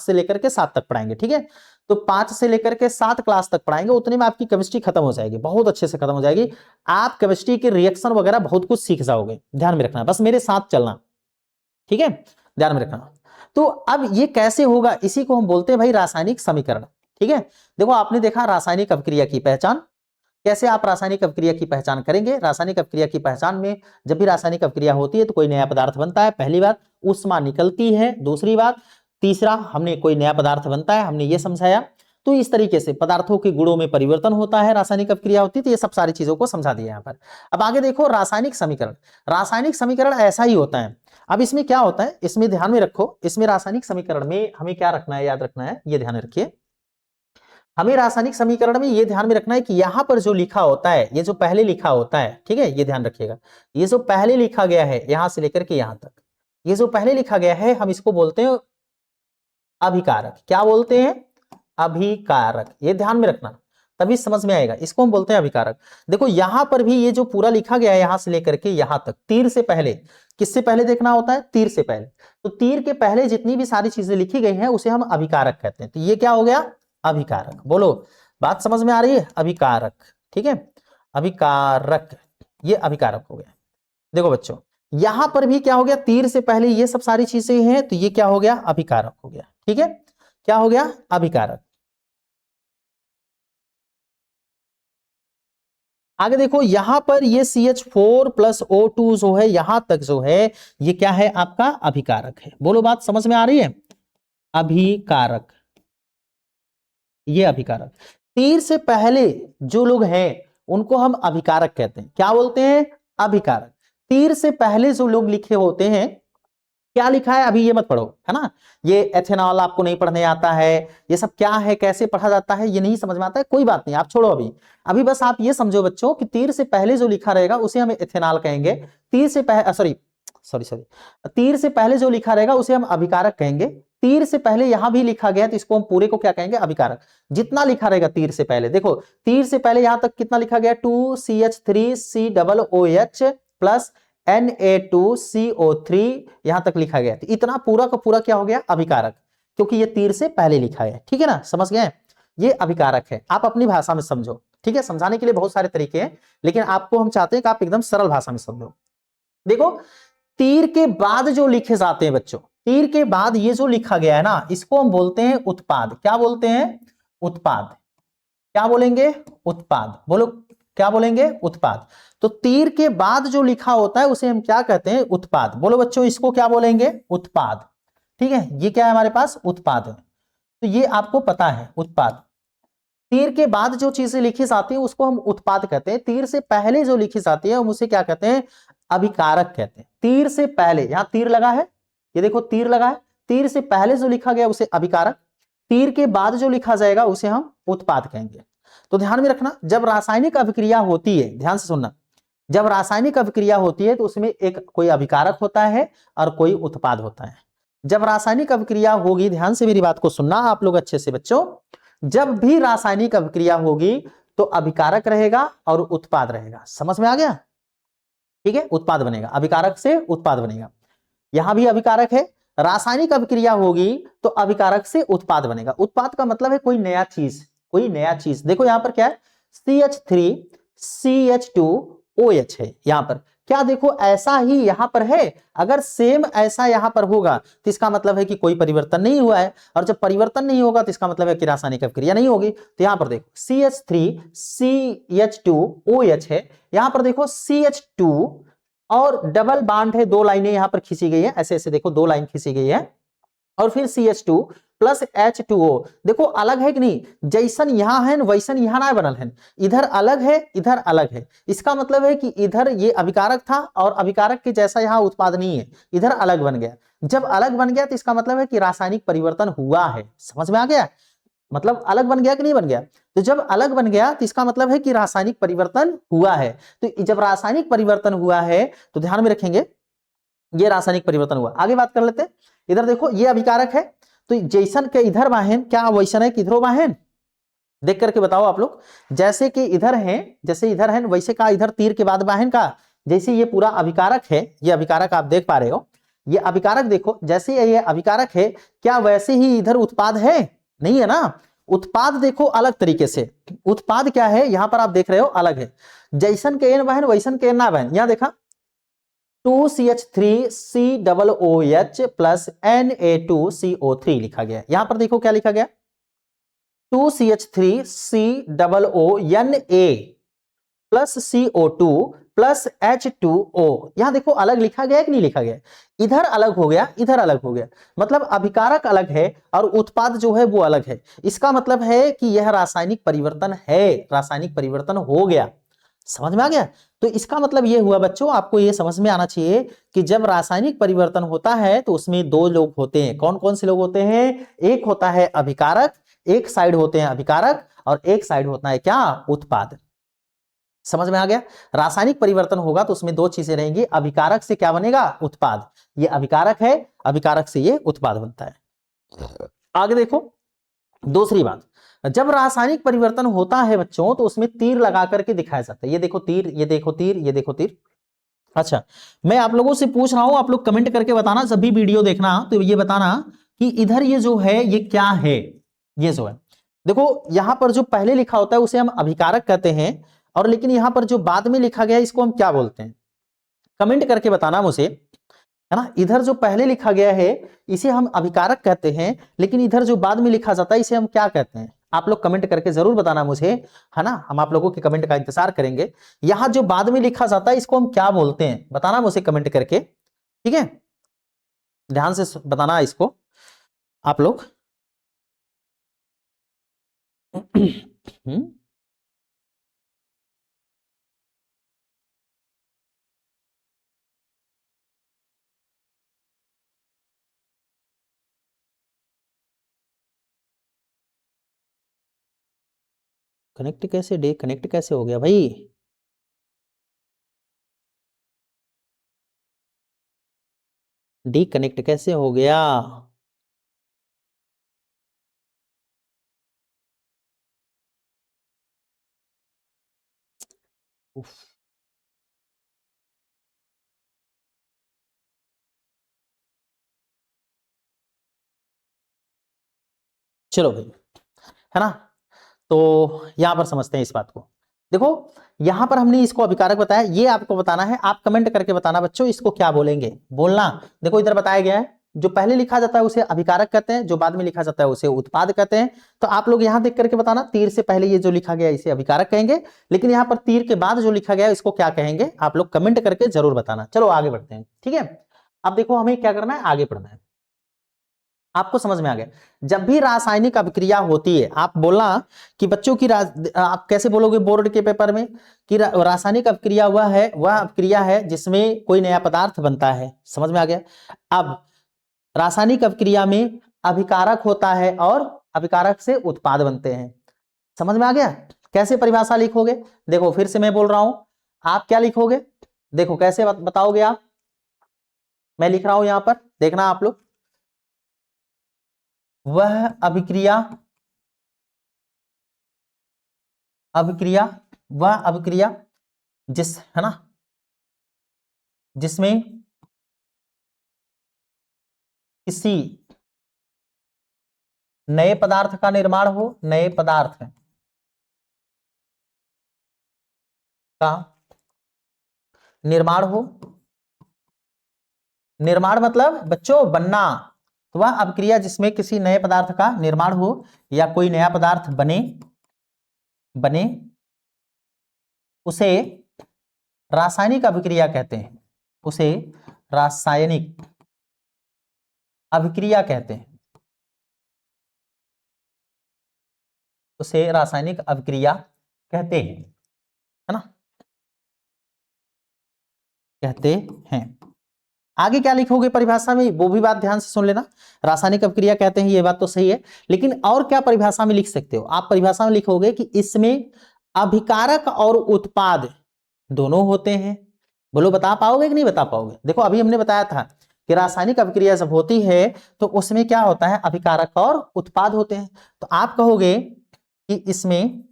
से लेकर के 7 तक पढ़ाएंगे। ठीक है, तो 5 से लेकर के 7 क्लास तक पढ़ाएंगे, उतने में आपकी केमिस्ट्री खत्म हो जाएगी, बहुत अच्छे से खत्म हो जाएगी। आप केमिस्ट्री के रिएक्शन वगैरह बहुत कुछ सीख जाओगे। ध्यान में रखना, बस मेरे साथ चलना, ठीक है, ध्यान में रखना। तो अब ये कैसे होगा, इसी को हम बोलते हैं भाई रासायनिक समीकरण। ठीक है, देखो आपने देखा रासायनिक अभिक्रिया की पहचान, कैसे आप रासायनिक अभिक्रिया की पहचान करेंगे। रासायनिक अभिक्रिया की पहचान में जब भी रासायनिक अभिक्रिया होती है तो कोई नया पदार्थ बनता है, पहली बात, ऊष्मा निकलती है, दूसरी बात, तीसरा हमने कोई नया पदार्थ बनता है, हमने ये समझाया। तो इस तरीके से पदार्थों के गुणों में परिवर्तन होता है, रासायनिक अभिक्रिया होती है। तो ये सब सारी चीजों को समझा दिया यहाँ पर। अब आगे देखो रासायनिक समीकरण। रासायनिक समीकरण ऐसा ही होता है। अब इसमें क्या होता है, इसमें ध्यान में रखो, इसमें रासायनिक समीकरण में हमें क्या रखना है, याद रखना है, ये ध्यान रखिए। हमें रासायनिक समीकरण में ये ध्यान में रखना है कि यहां पर जो लिखा होता है, ये जो पहले लिखा होता है, ठीक है, ये ध्यान रखिएगा, ये जो पहले लिखा गया है यहां से लेकर के यहां तक, ये जो पहले लिखा गया है हम इसको बोलते हैं अभिकारक। क्या बोलते हैं? अभिकारक। ये ध्यान में रखना, तभी समझ में आएगा, इसको हम बोलते हैं अभिकारक। देखो यहां पर भी ये जो पूरा लिखा गया है यहां से लेकर के यहां तक, तीर से पहले, किससे पहले देखना होता है? तीर से पहले। तो तीर के पहले जितनी भी सारी चीजें लिखी गई हैं उसे हम अभिकारक कहते हैं। तो ये क्या हो गया? अभिकारक। बोलो, बात समझ में आ रही है? अभिकारक, ठीक है, अभिकारक, ये अभिकारक हो गया। देखो बच्चों यहां पर भी क्या हो गया, तीर से पहले ये सब सारी चीजें हैं, तो ये क्या हो गया? अभिकारक हो गया। ठीक है, क्या हो गया? अभिकारक। आगे देखो यहां पर ये CH4 प्लस O2 जो है यहां तक जो है ये क्या है? आपका अभिकारक है। बोलो, बात समझ में आ रही है? अभिकारक, ये अभिकारक। तीर से पहले जो लोग हैं उनको हम अभिकारक कहते हैं। क्या बोलते हैं? अभिकारक। तीर से पहले जो लोग लिखे होते हैं, क्या लिखा है अभी ये मत पढ़ो, है ना, ये एथेनॉल आपको नहीं पढ़ने आता है, ये सब क्या है, कैसे पढ़ा जाता है, ये नहीं समझ में आता है, कोई बात नहीं, आप छोड़ो अभी। अभी बस आप ये समझो बच्चों कि तीर से पहले जो लिखा रहेगा उसे हम एथेनॉल कहेंगे। तीर से पहले सॉरी तीर से पहले जो लिखा रहेगा उसे हम अभिकारक कहेंगे। तीर से पहले यहां भी लिखा गया तो इसको हम पूरे को क्या कहेंगे? अभिकारक। जितना लिखा रहेगा तीर से पहले, देखो तीर से पहले यहां तक कितना लिखा गया? 2CH3COOH प्लस Na2CO3 यहां तक लिखा गया, तो इतना पूरा का पूरा क्या हो गया? अभिकारक, क्योंकि ये तीर से पहले लिखा है। ठीक है ना, समझ गए? ये अभिकारक है। आप अपनी भाषा में समझो, ठीक है, समझाने के लिए बहुत सारे तरीके हैं, लेकिन आपको हम चाहते हैं कि आप एकदम सरल भाषा में समझो। देखो तीर के बाद जो लिखे जाते हैं बच्चों, तीर के बाद ये जो लिखा गया है ना, इसको हम बोलते हैं उत्पाद। क्या बोलते हैं? उत्पाद। क्या बोलेंगे? उत्पाद। बोलो, क्या बोलेंगे? उत्पाद। तो तीर के बाद जो लिखा होता है उसे हम क्या कहते हैं? उत्पाद। बोलो बच्चों, इसको क्या बोलेंगे? उत्पाद। ठीक है, ये क्या है हमारे पास? उत्पाद है। तो ये आपको पता है, उत्पाद। तीर के बाद जो चीजें लिखी जाती है उसको हम उत्पाद कहते हैं। तीर से पहले जो लिखी जाती है हम उसे क्या कहते हैं? अभिकारक कहते हैं। तीर से पहले, यहां तीर लगा है, ये देखो तीर लगा है, तीर से पहले जो लिखा गया उसे अभिकारक, तीर के बाद जो लिखा जाएगा उसे हम उत्पाद कहेंगे। तो ध्यान में रखना, जब रासायनिक अभिक्रिया होती है, ध्यान से सुनना, जब रासायनिक अभिक्रिया होती है तो उसमें एक कोई अभिकारक होता है और कोई उत्पाद होता है। जब रासायनिक अभिक्रिया होगी, ध्यान से मेरी बात को सुनना आप लोग अच्छे से बच्चों, जब भी रासायनिक अभिक्रिया होगी तो अभिकारक रहेगा और उत्पाद रहेगा। समझ में आ गया? ठीक है, उत्पाद बनेगा, अभिकारक से उत्पाद बनेगा। यहां भी अभिकारक है, रासायनिक अभिक्रिया होगी तो अभिकारक से उत्पाद बनेगा। उत्पाद का मतलब है कोई नया चीज, कोई नया चीज। देखो यहां पर क्या है, CH3CH2OH है यहां पर। क्या देखो ऐसा ही यहां पर है, अगर सेम ऐसा यहां पर होगा तो इसका मतलब है कि कोई परिवर्तन नहीं हुआ है, और जब परिवर्तन नहीं होगा तो इसका मतलब है कि रासायनिक अभिक्रिया नहीं होगी। तो यहां पर देखो CH3CH2OH है, यहां पर देखो CH2 और डबल बॉन्ड है, दो लाइनें यहां पर खींची गई है, ऐसे ऐसे देखो दो लाइन खींची गई है, और फिर CH2 प्लस H2O। देखो अलग है कि नहीं, जैसन यहां है वैसन यहां ना बनल है, इधर अलग है इधर अलग है। इसका मतलब है कि इधर ये अभिकारक था और अभिकारक के जैसा यहां उत्पाद नहीं है, इधर अलग बन गया। जब अलग बन गया तो इसका मतलब है कि रासायनिक परिवर्तन हुआ है। समझ में आ गया, मतलब अलग बन गया कि नहीं बन गया। तो जब अलग बन गया तो इसका मतलब है कि रासायनिक परिवर्तन हुआ है। तो जब रासायनिक परिवर्तन हुआ है तो ध्यान में रखेंगे ये रासायनिक परिवर्तन हुआ। आगे बात कर लेते हैं, इधर देखो ये अभिकारक है, तो जैसन के इधर वाहन क्या वैसन है कि इधरो वाहन, देख करके बताओ आप लोग। जैसे कि इधर है, जैसे इधर है वैसे का इधर तीर के बाद वाहन का, जैसे ये पूरा अभिकारक है, ये अभिकारक आप देख पा रहे हो, ये अभिकारक देखो जैसे ये अभिकारक है, क्या वैसे ही इधर उत्पाद है, नहीं है ना। उत्पाद देखो अलग तरीके से, उत्पाद क्या है यहां पर आप देख रहे हो अलग है, जैसन के एन वाहन वैसन के एन ना वाहन। यहां देखा 2CH3COOH प्लस Na2CO3 लिखा गया। यहां पर देखो क्या लिखा गया, 2CH3COONA plus CO2 plus H2O। यहां देखो अलग लिखा गया कि नहीं लिखा गया, इधर अलग हो गया इधर अलग हो गया, मतलब अभिकारक अलग है और उत्पाद जो है वो अलग है। इसका मतलब है कि यह रासायनिक परिवर्तन है, रासायनिक परिवर्तन हो गया। समझ में आ गया। तो इसका मतलब ये हुआ बच्चों, आपको ये समझ में आना चाहिए कि जब रासायनिक परिवर्तन होता है तो उसमें दो लोग होते हैं। कौन कौन से लोग होते हैं, एक होता है अभिकारक, एक साइड होते हैं अभिकारक, और एक साइड होता है क्या, उत्पाद। समझ में आ गया। रासायनिक परिवर्तन होगा तो उसमें दो चीजें रहेंगी, अभिकारक से क्या बनेगा, उत्पाद। ये अभिकारक है, अभिकारक से ये उत्पाद बनता है। आगे देखो दूसरी बात, जब रासायनिक परिवर्तन होता है बच्चों तो उसमें तीर लगा करके दिखाया जाता है। ये देखो तीर, ये देखो तीर, ये देखो तीर। अच्छा, मैं आप लोगों से पूछ रहा हूं, आप लोग कमेंट करके बताना, जब भी वीडियो देखना तो ये बताना कि इधर ये जो है ये क्या है। ये जो है देखो यहां पर जो पहले लिखा होता है उसे हम अभिकारक कहते हैं, और लेकिन यहां पर जो बाद में लिखा गया है इसको हम क्या बोलते हैं, कमेंट करके बताना मुझे, है ना। इधर जो पहले लिखा गया है इसे हम अभिकारक कहते हैं, लेकिन इधर जो बाद में लिखा जाता है इसे हम क्या कहते हैं, आप लोग कमेंट करके जरूर बताना मुझे, है ना। हम आप लोगों के कमेंट का इंतजार करेंगे। यहां जो बाद में लिखा जाता है इसको हम क्या बोलते हैं, बताना मुझे कमेंट करके, ठीक है। ध्यान से बताना इसको आप लोग। कनेक्ट कैसे, डे कनेक्ट कैसे हो गया भाई, डी कनेक्ट कैसे हो गया। उफ, चलो भाई, है ना। तो यहां पर समझते हैं इस बात को। देखो यहां पर हमने इसको अभिकारक बताया, ये आपको बताना है, आप कमेंट करके बताना बच्चों इसको क्या बोलेंगे, बोलना। देखो इधर बताया गया है, जो पहले लिखा जाता है उसे अभिकारक कहते हैं, जो बाद में लिखा जाता है उसे उत्पाद कहते हैं। तो आप लोग यहां देख करके बताना, तीर से पहले ये जो लिखा गया इसे अभिकारक कहेंगे, लेकिन यहां पर तीर के बाद जो लिखा गया इसको क्या कहेंगे, आप लोग कमेंट करके जरूर बताना। चलो आगे बढ़ते हैं, ठीक है। अब देखो हमें क्या करना है, आगे पढ़ना है। आपको समझ में आ गया, जब भी रासायनिक अभिक्रिया होती है, आप बोलना कि बच्चों की आप कैसे बोलोगे बोर्ड के पेपर में कि रासायनिक अभिक्रिया हुआ है वह अभिक्रिया है जिसमें कोई नया पदार्थ बनता है। समझ में आ गया। अब रासायनिक अभिक्रिया में अभिकारक होता है और अभिकारक से उत्पाद बनते हैं। समझ में आ गया। कैसे परिभाषा लिखोगे, देखो फिर से मैं बोल रहा हूं, आप क्या लिखोगे, देखो कैसे बताओगे आप, मैं लिख रहा हूं यहां पर, देखना आप लोग, वह अभिक्रिया, अभिक्रिया, वह अभिक्रिया जिस, है ना, जिसमें किसी नए पदार्थ का निर्माण हो, नए पदार्थ का निर्माण हो, निर्माण मतलब बच्चों बनना, तो वह अभिक्रिया जिसमें किसी नए पदार्थ का निर्माण हो या कोई नया पदार्थ बने उसे रासायनिक अभिक्रिया कहते हैं, उसे रासायनिक अभिक्रिया कहते हैं, उसे रासायनिक अभिक्रिया कहते हैं, है ना, कहते हैं। आगे क्या लिखोगे परिभाषा में, वो भी बात ध्यान से सुन लेना। रासायनिक अभिक्रिया कहते हैं, ये बात तो सही है, लेकिन और क्या परिभाषा में लिख सकते हो आप? परिभाषा में लिखोगे कि इसमें अभिकारक और उत्पाद दोनों होते हैं। बोलो बता पाओगे कि नहीं बता पाओगे? देखो अभी हमने बताया था कि रासायनिक अभिक्रिया जब होती है तो उसमें क्या होता है, अभिकारक और उत्पाद होते हैं। तो आप कहोगे कि इसमें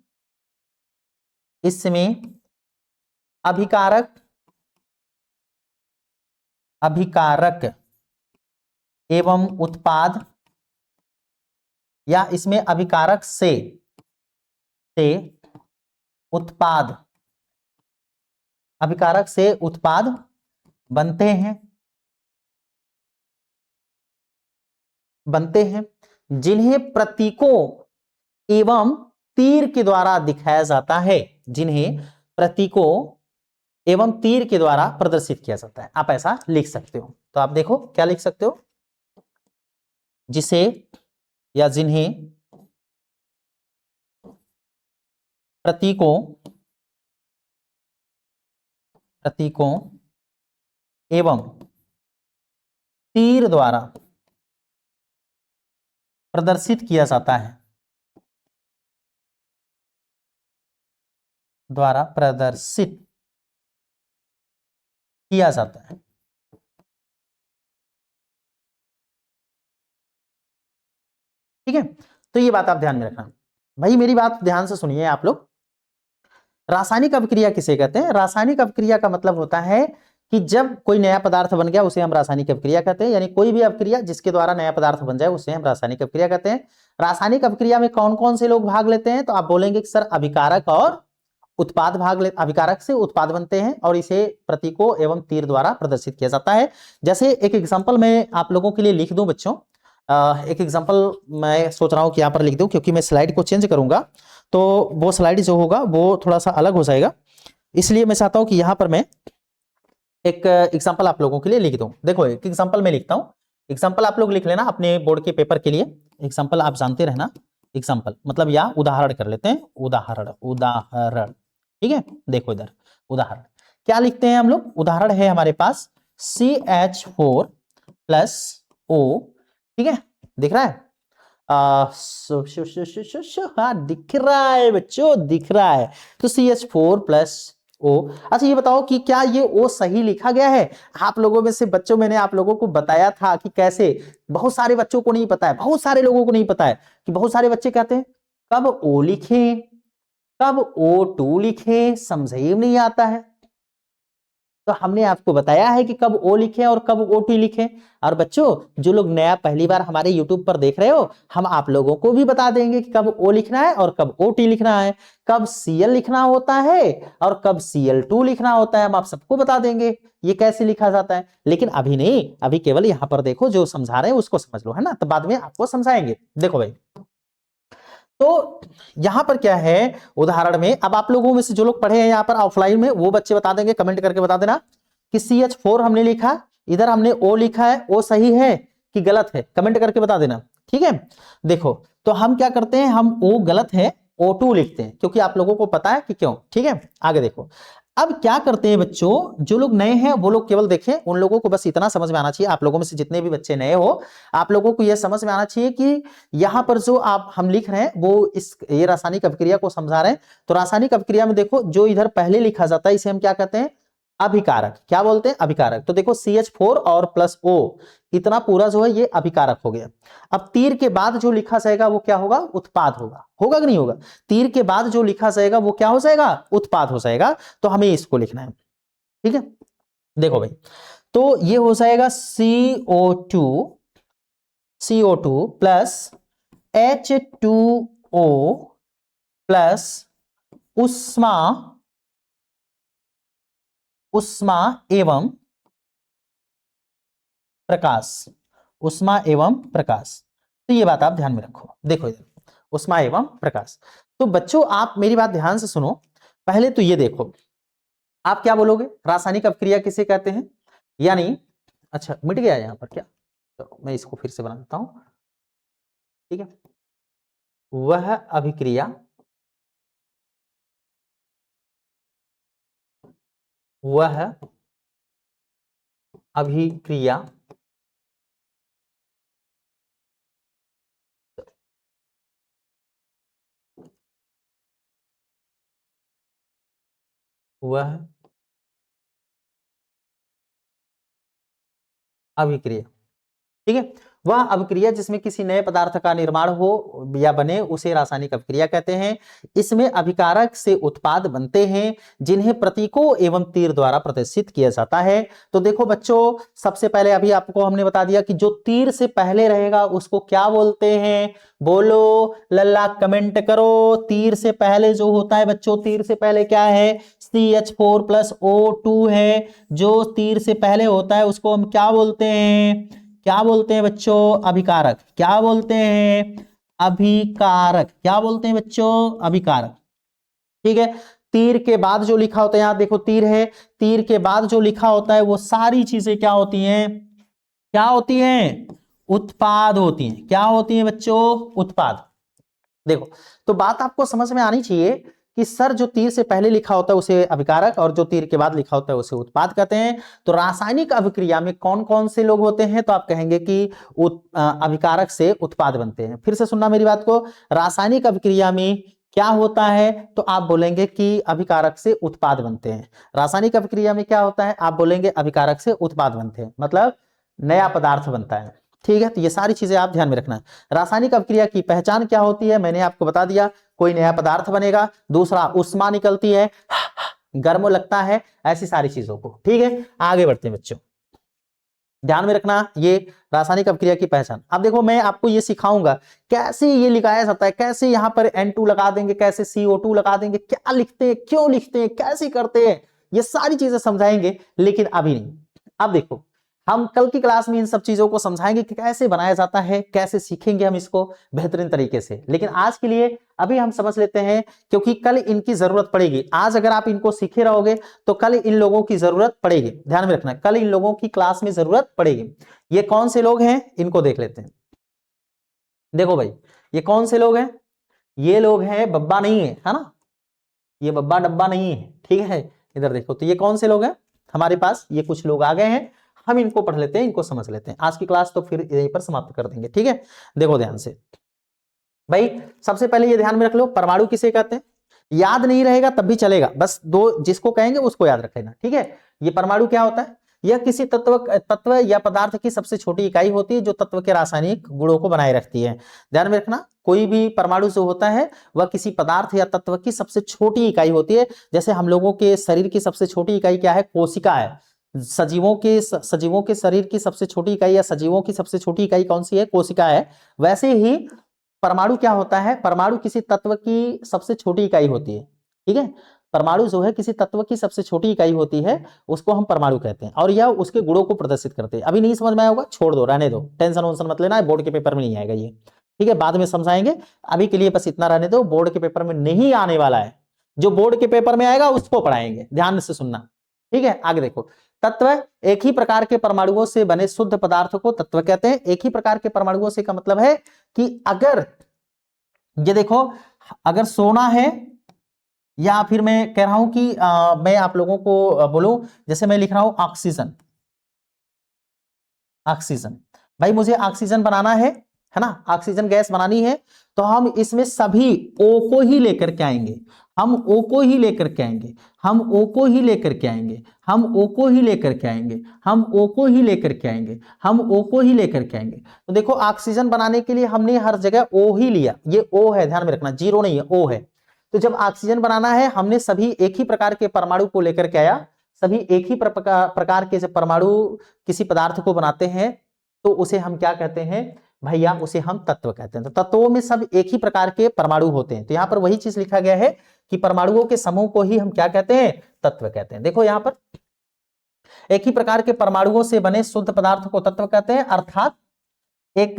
अभिकारक एवं उत्पाद, या इसमें अभिकारक से उत्पाद, अभिकारक से उत्पाद बनते हैं, जिन्हें प्रतीकों एवं तीर के द्वारा दिखाया जाता है, जिन्हें प्रतीकों एवं तीर के द्वारा प्रदर्शित किया जाता है। आप ऐसा लिख सकते हो। तो आप देखो क्या लिख सकते हो, जिसे या जिन्हें प्रतीकों एवं तीर द्वारा प्रदर्शित किया जाता है, ठीक है। तो ये बात आप ध्यान में रखना भाई, मेरी बात ध्यान से सुनिए आप लोग। रासायनिक अभिक्रिया किसे कहते हैं? रासायनिक अभिक्रिया का मतलब होता है कि जब कोई नया पदार्थ बन गया उसे हम रासायनिक अभिक्रिया कहते हैं, यानी कोई भी अभिक्रिया जिसके द्वारा नया पदार्थ बन जाए उसे हम रासायनिक अभिक्रिया कहते हैं। रासायनिक अभिक्रिया में कौन कौन से लोग भाग लेते हैं? तो आप बोलेंगे कि सर अभिकारक और उत्पाद अभिकारक से उत्पाद बनते हैं और इसे प्रतीकों एवं तीर द्वारा प्रदर्शित किया जाता है। जैसे एक एग्जांपल मैं आप लोगों के लिए लिख दूं बच्चों, एक एग्जांपल मैं सोच रहा हूं कि यहां पर लिख दूं, क्योंकि मैं स्लाइड को चेंज करूंगा तो वो स्लाइड जो होगा वो थोड़ा सा अलग हो जाएगा, इसलिए मैं चाहता हूं कि यहां पर मैं एक एग्जांपल आप लोगों के लिए लिख दूं। देखो एक एग्जांपल मैं लिखता हूं, एग्जांपल आप लोग लिख लेना अपने बोर्ड के पेपर के लिए। एग्जांपल आप जानते रहना, एग्जांपल मतलब या उदाहरण कर लेते हैं, उदाहरण, ठीक है। देखो इधर उदाहरण क्या लिखते हैं हम लोग, उदाहरण है हमारे पास CH4 + O, ठीक है, दिख रहा है? हाँ दिख रहा है बच्चों, दिख रहा है। तो CH4 + O। अच्छा ये बताओ कि क्या ये O सही लिखा गया है? आप लोगों में से बच्चों, मैंने आप लोगों को बताया था कि कैसे, बहुत सारे बच्चों को नहीं पता है, बहुत सारे लोगों को नहीं पता है कि बहुत सारे बच्चे कहते हैं कब O लिखें कब O2 लिखें, समझ ही नहीं आता है। तो हमने आपको बताया है कि कब O लिखें और कब OT लिखें। और बच्चों जो लोग नया पहली बार हमारे YouTube पर देख रहे हो, हम आप लोगों को भी बता देंगे कि कब O लिखना है और कब OT लिखना है, कब Cl लिखना होता है और कब Cl2 लिखना होता है, हम आप सबको बता देंगे ये कैसे लिखा जाता है। लेकिन अभी नहीं, अभी केवल यहाँ पर देखो जो समझा रहे हैं उसको समझ लो, है ना, तो बाद में आपको समझाएंगे। देखो भाई, तो यहां पर क्या है उदाहरण में, अब आप लोगों में से जो लोग पढ़े हैं यहां पर ऑफलाइन में वो बच्चे बता देंगे, कमेंट करके बता देना कि CH4 हमने लिखा, इधर हमने O लिखा है, O सही है कि गलत है, कमेंट करके बता देना, ठीक है। देखो तो हम क्या करते हैं, हम O गलत है O2 लिखते हैं, क्योंकि आप लोगों को पता है कि क्यों, ठीक है। आगे देखो, अब क्या करते हैं बच्चों, जो लोग नए हैं वो लोग केवल देखें, उन लोगों को बस इतना समझ में आना चाहिए, आप लोगों में से जितने भी बच्चे नए हो आप लोगों को यह समझ में आना चाहिए कि यहां पर जो हम लिख रहे हैं वो ये रासायनिक अभिक्रिया को समझा रहे हैं। तो रासायनिक अभिक्रिया में देखो जो इधर पहले लिखा जाता है इसे हम क्या कहते हैं, अभिकारक। क्या बोलते हैं, अभिकारक। तो देखो CH4 और +O इतना पूरा जो है ये अभिकारक हो गया। अब तीर के बाद जो लिखा जाएगा वो क्या होगा, उत्पाद होगा, होगा कि नहीं होगा? तीर के बाद जो लिखा जाएगा वो क्या हो जाएगा, उत्पाद हो जाएगा। तो हमें इसको लिखना है, ठीक है। देखो भाई, तो ये हो जाएगा CO2 CO2 plus H2O plus उष्मा एवं प्रकाश, उष्मा एवं प्रकाश। तो ये बात आप ध्यान में रखो। देखो इधर उष्मा एवं प्रकाश। तो बच्चों आप मेरी बात ध्यान से सुनो। पहले तो ये देखो, आप क्या बोलोगे, रासायनिक अपक्रिया किसे कहते हैं? यानी अच्छा मिट गया यहां पर क्या, तो मैं इसको फिर से बना देता हूं, ठीक है। वह अभिक्रिया वह अभिक्रिया, ठीक है। वह अभिक्रिया जिसमें किसी नए पदार्थ का निर्माण हो या बने उसे रासायनिक अभिक्रिया कहते हैं। इसमें अभिकारक से उत्पाद बनते हैं जिन्हें प्रतीकों एवं तीर द्वारा प्रदर्शित किया जाता है। तो देखो बच्चों, सबसे पहले अभी आपको हमने बता दिया कि जो तीर से पहले रहेगा उसको क्या बोलते हैं, बोलो लल्ला, कमेंट करो। तीर से पहले जो होता है बच्चों, तीर से पहले क्या है, CH4+O2 है। जो तीर से पहले होता है उसको हम क्या बोलते हैं, क्या बोलते हैं बच्चों, अभिकारक। क्या बोलते हैं, अभिकारक। क्या बोलते हैं बच्चों, अभिकारक, ठीक है। तीर के बाद जो लिखा होता है, यहां देखो तीर है, तीर के बाद जो लिखा होता है वो सारी चीजें क्या होती हैं, क्या होती हैं, उत्पाद होती हैं। क्या होती हैं बच्चों, उत्पाद। देखो तो बात आपको समझ में आनी चाहिए कि सर जो तीर से पहले लिखा होता है उसे अभिकारक और जो तीर के बाद लिखा होता है उसे उत्पाद कहते हैं। तो रासायनिक अभिक्रिया में कौन कौन से लोग होते हैं, तो आप कहेंगे कि अभिकारक से उत्पाद बनते हैं। फिर से सुनना मेरी बात को, रासायनिक अभिक्रिया में क्या होता है, तो आप बोलेंगे कि अभिकारक से उत्पाद बनते हैं। रासायनिक अभिक्रिया में क्या होता है, आप बोलेंगे अभिकारक से उत्पाद बनते हैं, मतलब नया पदार्थ बनता है, ठीक है। तो ये सारी चीजें आप ध्यान में रखना। रासायनिक अभिक्रिया की पहचान क्या होती है, मैंने आपको बता दिया, कोई नया पदार्थ बनेगा, दूसरा उष्मा निकलती है, गर्म लगता है, ऐसी सारी चीजों को, ठीक है। आगे बढ़ते हैं बच्चों, ध्यान में रखना ये रासायनिक अभिक्रिया की पहचान। अब देखो मैं आपको ये सिखाऊंगा कैसे ये लिखाया जाता है, कैसे यहां पर N2 लगा देंगे, कैसे CO2 लगा देंगे, क्या लिखते हैं, क्यों लिखते हैं, कैसे करते हैं, ये सारी चीजें समझाएंगे, लेकिन अभी नहीं। अब देखो हम कल की क्लास में इन सब चीजों को समझाएंगे कि कैसे बनाया जाता है, कैसे सीखेंगे हम इसको बेहतरीन तरीके से। लेकिन आज के लिए अभी हम समझ लेते हैं, क्योंकि कल इनकी जरूरत पड़ेगी। आज अगर आप इनको सीखे रहोगे तो कल इन लोगों की जरूरत पड़ेगी, ध्यान में रखना, कल इन लोगों की क्लास में जरूरत पड़ेगी। ये कौन से लोग हैं, इनको देख लेते हैं। देखो भाई ये कौन से लोग हैं, ये लोग हैं, बब्बा नहीं है ना, ये बब्बा डब्बा नहीं है, ठीक है। इधर देखो, तो ये कौन से लोग हैं हमारे पास, ये कुछ लोग आ गए हैं, हम इनको पढ़ लेते हैं, इनको समझ लेते हैं। आज की क्लास तो फिर यहीं पर समाप्त कर देंगे, ठीक है। देखो ध्यान से भाई, सबसे पहले ये ध्यान में रख लो, परमाणु किसे कहते हैं, याद नहीं रहेगा तब भी चलेगा, बस दो जिसको कहेंगे उसको याद रख लेना, ठीक है। ये परमाणु क्या होता है, यह किसी तत्व या पदार्थ की सबसे छोटी इकाई होती है जो तत्व के रासायनिक गुणों को बनाए रखती है। ध्यान में रखना, कोई भी परमाणु जो होता है वह किसी पदार्थ या तत्व की सबसे छोटी इकाई होती है। जैसे हम लोगों के शरीर की सबसे छोटी इकाई क्या है, कोशिका है। सजीवों के शरीर की सबसे छोटी इकाई या सजीवों की सबसे छोटी इकाई कौन सी है, कोशिका है। वैसे ही परमाणु क्या होता है, परमाणु किसी तत्व की सबसे छोटी इकाई होती है, ठीक है। परमाणु जो है किसी तत्व की सबसे छोटी इकाई होती है, उसको हम परमाणु कहते हैं, और यह उसके गुणों को प्रदर्शित करते हैं। अभी नहीं समझ में आया होगा, छोड़ दो, रहने दो, टेंशन वोंशन मत लेना, बोर्ड के पेपर में नहीं आएगा ये, ठीक है, बाद में समझाएंगे। अभी के लिए बस इतना रहने दो, बोर्ड के पेपर में नहीं आने वाला है, जो बोर्ड के पेपर में आएगा उसको पढ़ाएंगे, ध्यान से सुनना, ठीक है। आगे देखो, तत्व एक ही प्रकार के परमाणुओं से बने शुद्ध पदार्थ को तत्व कहते हैं। एक ही प्रकार के परमाणुओं से का मतलब है कि अगर ये देखो, अगर सोना है, या फिर मैं कह रहा हूं कि मैं आप लोगों को बोलूं, जैसे मैं लिख रहा हूं ऑक्सीजन, ऑक्सीजन, भाई मुझे ऑक्सीजन बनाना है ना, ऑक्सीजन गैस बनानी है, तो हम इसमें सभी O को ही लेकर के आएंगे, हम O को ही लेकर के आएंगे, हम O को ही लेकर के आएंगे, हम O को ही लेकर के आएंगे, हम O को ही लेकर के आएंगे, हम O को ही लेकर के आएंगे। तो देखो ऑक्सीजन बनाने के लिए हमने हर जगह O ही लिया, ये O है, ध्यान में रखना, जीरो नहीं है, O है। तो जब ऑक्सीजन बनाना है, हमने सभी एक ही प्रकार के परमाणु को लेकर के आया, सभी एक ही प्रकार के जब परमाणु किसी पदार्थ को बनाते हैं तो उसे हम क्या कहते हैं, भैया उसे हम तत्व कहते हैं। तो तत्वों में सब एक ही प्रकार के परमाणु होते हैं। तो यहां पर वही चीज लिखा गया है कि परमाणुओं के समूह को ही हम क्या कहते हैं, तत्व कहते हैं। देखो यहां पर एक ही प्रकार के परमाणुओं से बने शुद्ध पदार्थ को तत्व कहते हैं, अर्थात एक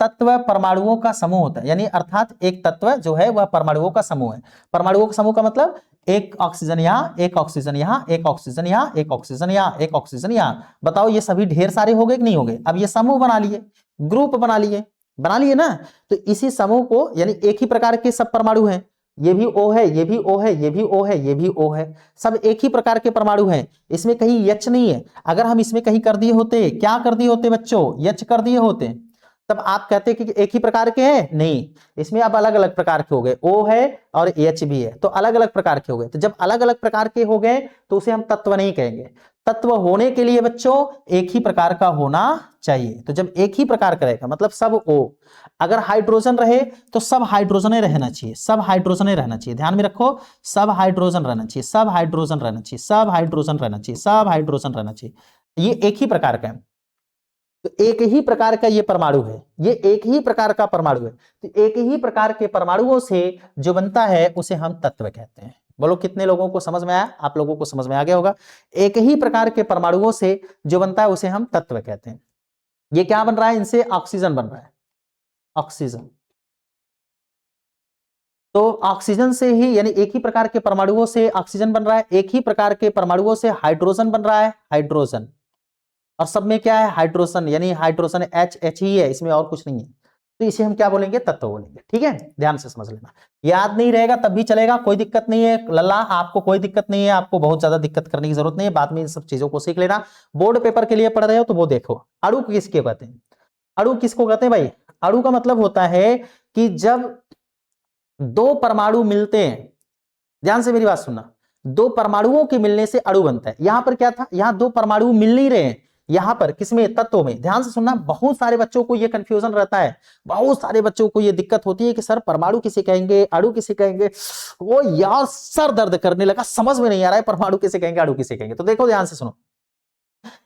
तत्व परमाणुओं का समूह होता है, यानी अर्थात एक तत्व जो है वह परमाणुओं का समूह है। परमाणुओं का समूह का मतलब एक ऑक्सीजन यहाँ, एक ऑक्सीजन यहाँ, एक ऑक्सीजन यहाँ, एक ऑक्सीजन यहाँ, एक ऑक्सीजन यहाँ। बताओ ये सभी ढेर सारे हो गए कि नहीं हो गए? अब ये समूह बना लिए, ग्रुप बना लिए ना। तो इसी समूह को, यानी एक ही प्रकार के सब परमाणु हैं, ये भी O है, ये भी O है, ये भी O है, ये भी O है, सब एक ही प्रकार के परमाणु हैं। इसमें कहीं H नहीं है। अगर हम इसमें कहीं कर दिए होते, क्या कर दिए होते बच्चों, H कर दिए होते, तब आप कहते कि एक ही प्रकार के हैं, नहीं, इसमें अब अलग अलग प्रकार के हो गए, O है और H भी है, तो अलग अलग प्रकार के हो गए। तो जब अलग अलग प्रकार के हो गए तो उसे हम तत्व नहीं कहेंगे। तत्व होने के लिए बच्चों एक ही प्रकार का होना चाहिए। तो जब एक ही प्रकार का रहेगा मतलब सब O, अगर हाइड्रोजन रहे तो सब हाइड्रोजन रहना चाहिए, सब हाइड्रोजन रहना चाहिए। ध्यान में रखो, सब हाइड्रोजन रहना चाहिए, सब हाइड्रोजन रहना चाहिए, सब हाइड्रोजन रहना चाहिए, सब हाइड्रोजन रहना चाहिए। ये एक ही प्रकार का है, तो एक ही प्रकार का ये परमाणु है, ये एक ही प्रकार का परमाणु है। तो एक ही प्रकार के परमाणुओं से जो बनता है उसे हम तत्व कहते हैं। बोलो कितने लोगों को समझ में आया? आप लोगों को समझ में आ गया होगा। एक ही प्रकार के परमाणुओं से जो बनता है उसे हम तत्व कहते हैं। ये क्या बन रहा है? इनसे ऑक्सीजन बन रहा है, ऑक्सीजन। तो ऑक्सीजन से ही, यानी एक ही प्रकार के परमाणुओं से ऑक्सीजन बन रहा है, एक ही प्रकार के परमाणुओं से हाइड्रोजन बन रहा है, हाइड्रोजन। और सब में क्या है? हाइड्रोजन, यानी हाइड्रोजन H ही है, इसमें और कुछ नहीं है। तो इसे हम क्या बोलेंगे? तत्व बोलेंगे। ठीक है, ध्यान से समझ लेना। याद नहीं रहेगा तब भी चलेगा, कोई दिक्कत नहीं है लल्ला, आपको कोई दिक्कत नहीं है, आपको बहुत ज्यादा दिक्कत करने की जरूरत नहीं है। बाद में इन सब चीजों को सीख लेना। बोर्ड पेपर के लिए पढ़ रहे हो तो वो देखो, अणु किसके कहते हैं? अणु किसको कहते हैं भाई? अणु का मतलब होता है कि जब दो परमाणु मिलते हैं, ध्यान से मेरी बात सुनना, दो परमाणुओं के मिलने से अणु बनता है। यहां पर क्या था? यहां दो परमाणु मिल नहीं रहे हैं, यहां पर किसमें? तत्वों में। ध्यान से सुनना, बहुत सारे बच्चों को यह कंफ्यूजन रहता है, बहुत सारे बच्चों को यह दिक्कत होती है कि सर परमाणु किसे कहेंगे, अणु किसे कहेंगे। वो यार सर दर्द करने लगा, समझ में नहीं आ रहा है परमाणु किसे कहेंगे, अणु किसे कहेंगे। तो देखो ध्यान से सुनो,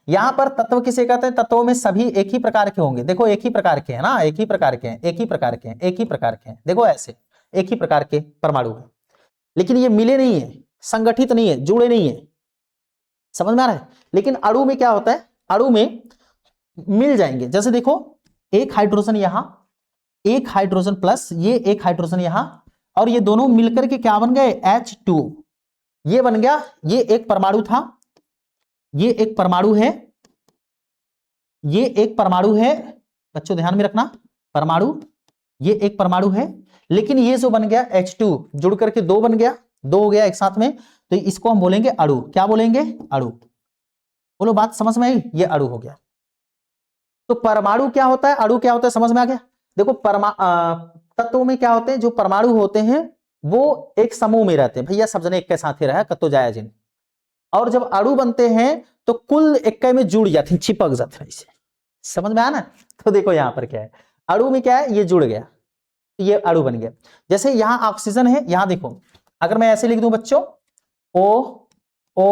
यहां पर तत्व किसे कहते हैं? तत्वों में सभी एक ही प्रकार के होंगे। देखो एक ही प्रकार के हैं ना, एक ही प्रकार के हैं, एक ही प्रकार के हैं, एक ही प्रकार के हैं। देखो ऐसे एक ही प्रकार के परमाणु हैं, लेकिन ये मिले नहीं है, संगठित नहीं है, जुड़े नहीं है। समझ में आ रहा है? लेकिन अणु में क्या होता है? अणु में मिल जाएंगे। जैसे देखो, एक हाइड्रोजन यहां, एक हाइड्रोजन प्लस ये एक हाइड्रोजन यहां, और ये दोनों मिलकर के क्या बन गए? H2। ये बन गया, ये एक परमाणु था, ये एक परमाणु है, ये एक परमाणु है। बच्चों ध्यान में रखना, परमाणु, ये एक परमाणु है, लेकिन ये जो बन गया H2 जुड़ करके दो बन गया, दो हो गया एक साथ में, तो इसको हम बोलेंगे अणु। क्या बोलेंगे? अणु। बोलो बात समझ में आई? ये अणु हो गया। तो परमाणु क्या होता है, अणु क्या होता है, समझ में आ गया? देखो तत्वों में क्या होते हैं? जो परमाणु होते हैं वो एक समूह में रहते हैं, भैया सब जने एक के साथ ही रहा कतो जाया जिन। और जब अणु बनते हैं तो कुल एक में जुड़ जाते हैं, चिपक जाते हैं। इसे समझ में आया ना? तो देखो यहां पर क्या है, अणु में क्या है? ये जुड़ गया, ये अणु बन गया। जैसे यहां ऑक्सीजन है, यहां देखो, अगर मैं ऐसे लिख दूं बच्चों O O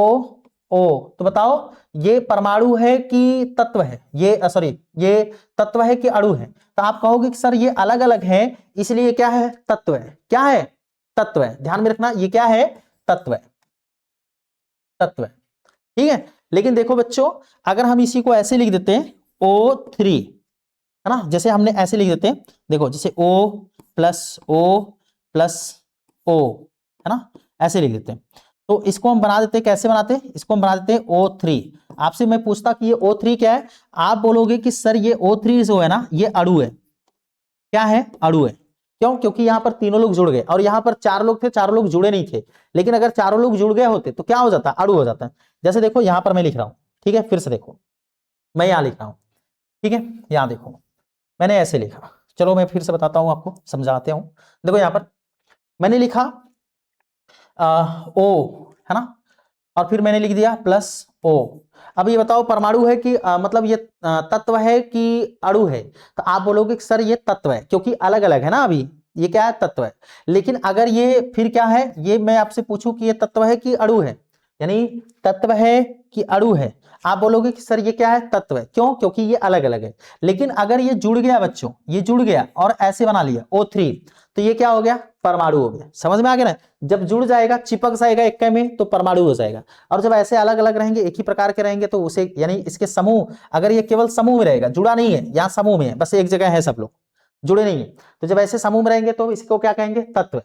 O, तो बताओ ये परमाणु है कि तत्व है? ये सॉरी, ये तत्व है कि अणु है? तो आप कहोगे कि सर ये अलग अलग है, इसलिए क्या है? तत्व है। क्या है? तत्व है। ध्यान में रखना, ये क्या है? तत्व है, तत्व है। ठीक है, लेकिन देखो बच्चों, अगर हम इसी को ऐसे लिख देते हैं O3, है ना, जैसे हमने ऐसे लिख देते हैं, देखो जैसे O प्लस O, है ना, ऐसे लिख देते हैं। तो इसको हम बना देते हैं, कैसे बनाते हैं? इसको हम बना देते हैं O3। आपसे मैं पूछता कि ये O3 क्या है? आप बोलोगे कि सर ये O3 जो है ना, ये अणु है। क्या है? अणु है। क्यों? क्योंकि यहां पर तीनों लोग जुड़ गए, और यहां पर चार लोग थे, चारों लोग जुड़े नहीं थे। लेकिन अगर चारों लोग जुड़ गए होते तो क्या हो जाता? अणु हो जाता है। जैसे देखो यहां पर मैं लिख रहा हूं, ठीक है, फिर से देखो, मैं यहां लिख रहा हूं, ठीक है, यहां देखो मैंने ऐसे लिखा, चलो मैं फिर से बताता हूं, आपको समझाते हूं। देखो यहां पर मैंने लिखा O, है ना, और फिर मैंने लिख दिया प्लस O। अब ये बताओ परमाणु है कि मतलब ये तत्व है कि अणु है? तो आप बोलोगे कि सर ये तत्व है, क्योंकि अलग अलग है ना, अभी ये क्या है? तत्व है। लेकिन अगर ये फिर क्या है, ये मैं आपसे पूछूं कि ये तत्व है कि अणु है, यानी तत्व है कि अणु है? आप बोलोगे कि सर ये क्या है, तत्व है। क्यों? क्योंकि ये अलग अलग है। लेकिन अगर ये जुड़ गया बच्चों, ये जुड़ गया और ऐसे बना लिया O3, तो ये क्या हो गया, परमाणु हो गया। समझ में आ गया ना? जब जुड़ जाएगा, चिपक जाएगा एक में, तो परमाणु हो जाएगा। और जब ऐसे अलग अलग रहेंगे, एक ही प्रकार के रहेंगे, तो उसे यानी इसके समूह, अगर ये केवल समूह में रहेगा, जुड़ा नहीं है, यहाँ समूह में है, बस एक जगह है, सब लोग जुड़े नहीं है, तो जब ऐसे समूह में रहेंगे तो इसको क्या कहेंगे, तत्व।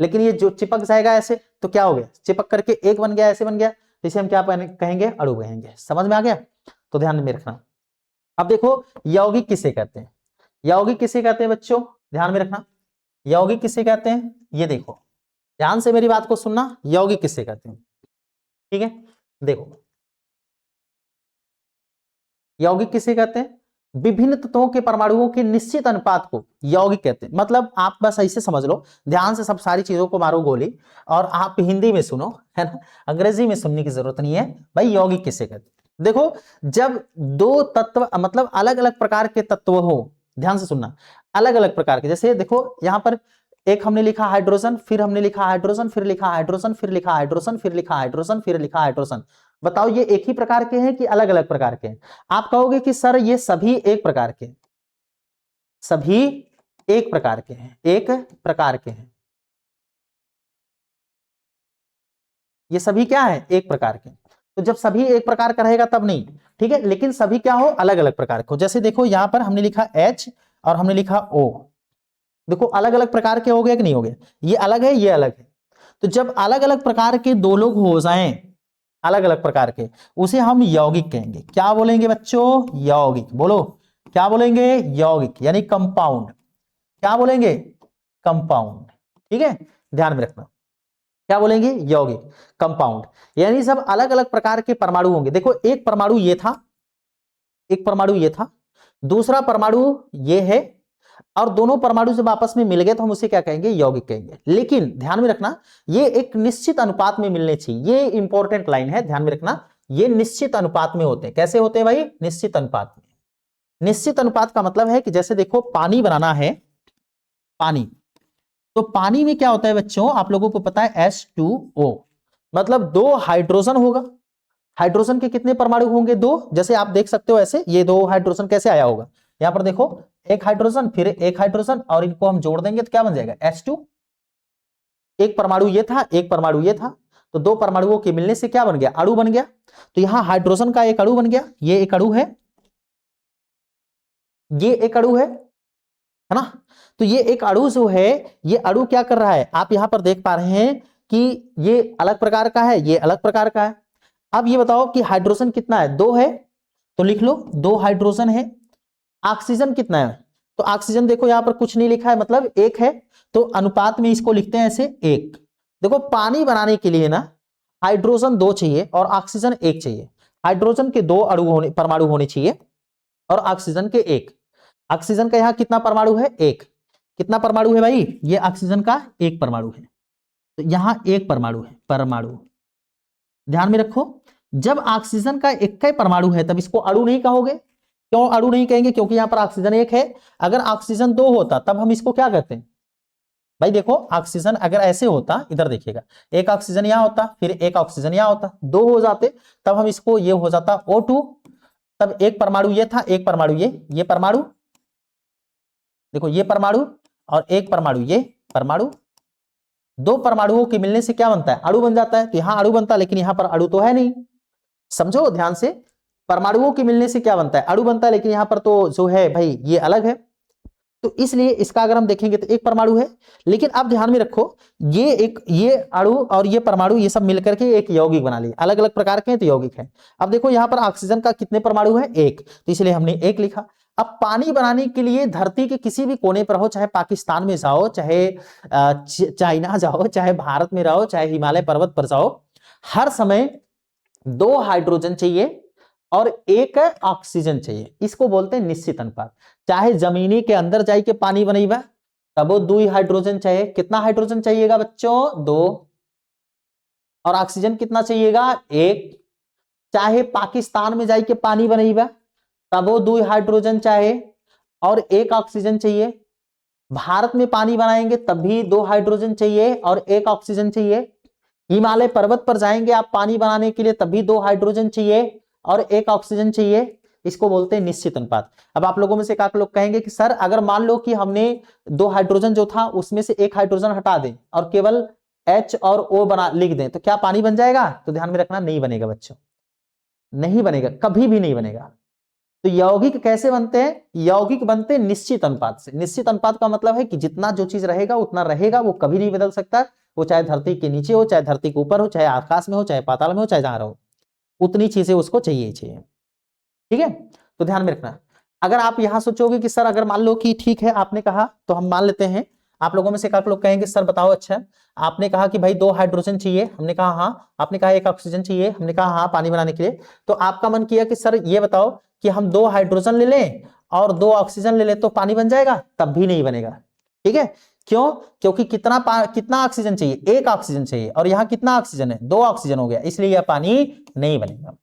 लेकिन ये जो चिपक जाएगा ऐसे, तो क्या हो गया, चिपक करके एक बन गया, ऐसे बन गया, तो इसे हम क्या कहेंगे, अणु कहेंगे। समझ में आ गया? तो ध्यान में रखना। अब देखो यौगिक किसे कहते हैं, यौगिक किसे कहते हैं बच्चों, ध्यान में रखना। यौगिक किसे कहते हैं, ये देखो, ध्यान से मेरी बात को सुनना, यौगिक किसे कहते हैं, ठीक है? देखो यौगिक किसे कहते हैं, विभिन्न तत्वों के परमाणुओं के निश्चित अनुपात को यौगिक कहते हैं। मतलब आप बस ऐसे समझ लो, ध्यान से सब सारी चीजों को मारो गोली, और आप हिंदी में सुनो, है ना, अंग्रेजी में सुनने की जरूरत नहीं है। भाई यौगिक किसे कहते हैं, देखो जब दो तत्व, मतलब अलग अलग प्रकार के तत्व हो, ध्यान से सुनना, अलग अलग प्रकार के, जैसे देखो यहां पर एक हमने लिखा हाइड्रोजन, फिर हमने लिखा हाइड्रोजन, फिर लिखा हाइड्रोजन, फिर लिखा हाइड्रोजन, फिर लिखा हाइड्रोजन, फिर लिखा हाइड्रोजन। बताओ ये एक ही प्रकार के हैं कि अलग अलग प्रकार के हैं? आप कहोगे कि सर ये सभी एक प्रकार के, सभी एक प्रकार के हैं, एक प्रकार के हैं, ये सभी क्या है, एक प्रकार के। तो जब सभी एक प्रकार का रहेगा तब नहीं, ठीक है, लेकिन सभी क्या हो, अलग अलग प्रकार के हो। जैसे देखो यहां पर हमने लिखा H और हमने लिखा O, देखो अलग अलग प्रकार के हो गए कि नहीं हो गए, ये अलग है, ये अलग है। तो जब अलग अलग प्रकार के दो लोग हो जाएं, अलग अलग प्रकार के, उसे हम यौगिक कहेंगे। क्या बोलेंगे बच्चों, यौगिक, बोलो क्या बोलेंगे, यौगिक, यानी कंपाउंड। क्या बोलेंगे, कंपाउंड, ठीक है, ध्यान में रखना। क्या बोलेंगे, यौगिक, कंपाउंड, यानी सब अलग अलग प्रकार के परमाणु होंगे। देखो एक परमाणु ये था, एक परमाणु ये था, दूसरा परमाणु ये है, और दोनों परमाणु जब आपस में मिल गए तो हम उसे क्या कहेंगे, यौगिक कहेंगे। लेकिन ध्यान में रखना, ये एक निश्चित अनुपात में मिलने चाहिए, ये इंपॉर्टेंट लाइन है, ध्यान में रखना। ये निश्चित अनुपात में होते हैं। कैसे होते हैं भाई, निश्चित अनुपात में। निश्चित अनुपात का मतलब है कि जैसे देखो पानी बनाना है, पानी, तो पानी में क्या होता है बच्चों, आप लोगों को पता है H2O, मतलब दो हाइड्रोजन होगा। हाइड्रोजन के कितने परमाणु होंगे, दो। जैसे आप देख सकते हो ऐसे, ये दो हाइड्रोजन कैसे आया होगा, यहां पर देखो एक हाइड्रोजन, फिर एक हाइड्रोजन, और इनको हम जोड़ देंगे तो क्या बन जाएगा, H2। एक परमाणु ये था, एक परमाणु ये था, तो दो परमाणुओं के मिलने से क्या बन गया, अणु बन गया। तो यहां हाइड्रोजन का एक अणु बन गया, ये एक अणु है, ये एक अणु है ना। तो ये एक अणु जो है, ये अणु क्या कर रहा है, आप यहां पर देख पा रहे हैं कि ये अलग प्रकार का है, ये अलग प्रकार का है। अब ये बताओ कि हाइड्रोजन कितना है, दो है, तो लिख लो दो हाइड्रोजन है। ऑक्सीजन कितना है, तो ऑक्सीजन देखो यहां पर कुछ नहीं लिखा है, मतलब एक है, तो अनुपात में इसको लिखते हैं ऐसे, एक। देखो पानी बनाने के लिए ना हाइड्रोजन दो चाहिए और ऑक्सीजन एक चाहिए। हाइड्रोजन के दो अणु होने, परमाणु होने चाहिए, और ऑक्सीजन के एक। ऑक्सीजन का यहां कितना परमाणु है, एक। कितना परमाणु है भाई, ये ऑक्सीजन का एक परमाणु है, तो यहां एक परमाणु है, परमाणु, ध्यान में रखो। जब ऑक्सीजन का एक ही परमाणु है तब इसको अणु नहीं कहोगे। क्यों अणु नहीं कहेंगे, क्योंकि यहां पर ऑक्सीजन एक है। अगर ऑक्सीजन दो होता तब हम इसको क्या कहते हैं भाई, देखो ऑक्सीजन अगर ऐसे होता, इधर देखिएगा, एक ऑक्सीजन यहां होता, फिर एक ऑक्सीजन यहां होता, दो हो जाते, तब हम इसको, ये हो जाता O2, तब एक परमाणु ये था, एक परमाणु ये परमाणु, देखो ये परमाणु, और एक परमाणु ये परमाणु, दो परमाणुओं के मिलने से क्या बनता है, अणु बन जाता है। तो यहां अणु बनता है, लेकिन यहां पर अणु तो है नहीं, समझो ध्यान से। परमाणुओं के मिलने से क्या बनता है, अणु बनता है, लेकिन यहां पर तो जो है भाई ये अलग है, तो इसलिए इसका अगर हम देखेंगे तो एक परमाणु है। लेकिन अब ध्यान में रखो, ये अणु और ये परमाणु, ये सब मिलकर के एक यौगिक बना लिए, अलग अलग प्रकार के हैं तो यौगिक है। अब देखो यहां पर ऑक्सीजन का कितने परमाणु है, एक, तो इसलिए हमने एक लिखा। अब पानी बनाने के लिए धरती के किसी भी कोने पर हो, चाहे पाकिस्तान में जाओ, चाहे चाइना जाओ, चाहे भारत में रहो, चाहे हिमालय पर्वत पर जाओ, हर समय दो हाइड्रोजन चाहिए और एक ऑक्सीजन चाहिए। इसको बोलते हैं निश्चित अनुपात। चाहे जमीनी के अंदर जाई के पानी बनेगा तब वो दो हाइड्रोजन चाहिए। कितना हाइड्रोजन चाहिएगा बच्चों, दो, और ऑक्सीजन कितना चाहिएगा, एक। चाहे पाकिस्तान में जाई के पानी बनेगा तब वो दो हाइड्रोजन चाहिए और एक ऑक्सीजन चाहिए। भारत में पानी बनाएंगे तब भी दो हाइड्रोजन चाहिए और एक ऑक्सीजन चाहिए। हिमालय पर्वत पर जाएंगे आप पानी बनाने के लिए, तब भी 2 हाइड्रोजन चाहिए और 1 ऑक्सीजन चाहिए, इसको बोलते हैं निश्चित अनुपात। अब आप लोगों में से एक लोग कहेंगे कि सर अगर मान लो कि हमने 2 हाइड्रोजन जो था उसमें से 1 हाइड्रोजन हटा दें और केवल H और O बना लिख दें तो क्या पानी बन जाएगा? तो ध्यान में रखना, नहीं बनेगा बच्चों, नहीं बनेगा, कभी भी नहीं बनेगा। तो यौगिक कैसे बनते हैं? यौगिक बनते हैं निश्चित अनुपात से। निश्चित अनुपात का मतलब है कि जितना जो चीज रहेगा उतना रहेगा, वो कभी नहीं बदल सकता। वो चाहे धरती के नीचे हो, चाहे धरती के ऊपर हो, चाहे आकाश में हो, चाहे पाताल में हो, चाहे जहां रहो, उतनी चीजें उसको चाहिए ही चाहिए। ठीक है, तो ध्यान में रखना। अगर आप यहां सोचोगे कि सर अगर मान लो कि ठीक है आपने कहा, तो हम मान लेते हैं आप लोगों में से एक लोग कहेंगे सर बताओ, अच्छा आपने कहा कि भाई 2 हाइड्रोजन चाहिए, हमने कहा हाँ, आपने कहा 1 ऑक्सीजन चाहिए, हमने कहा हाँ पानी बनाने के लिए। तो आपका मन किया कि सर ये बताओ कि हम 2 हाइड्रोजन ले लें और 2 ऑक्सीजन ले लें तो पानी बन जाएगा? तब भी नहीं बनेगा। ठीक है, क्यों? क्योंकि कितना ऑक्सीजन चाहिए? 1 ऑक्सीजन चाहिए, और यहां कितना ऑक्सीजन है? 2 ऑक्सीजन हो गया, इसलिए यह पानी नहीं बनेगा।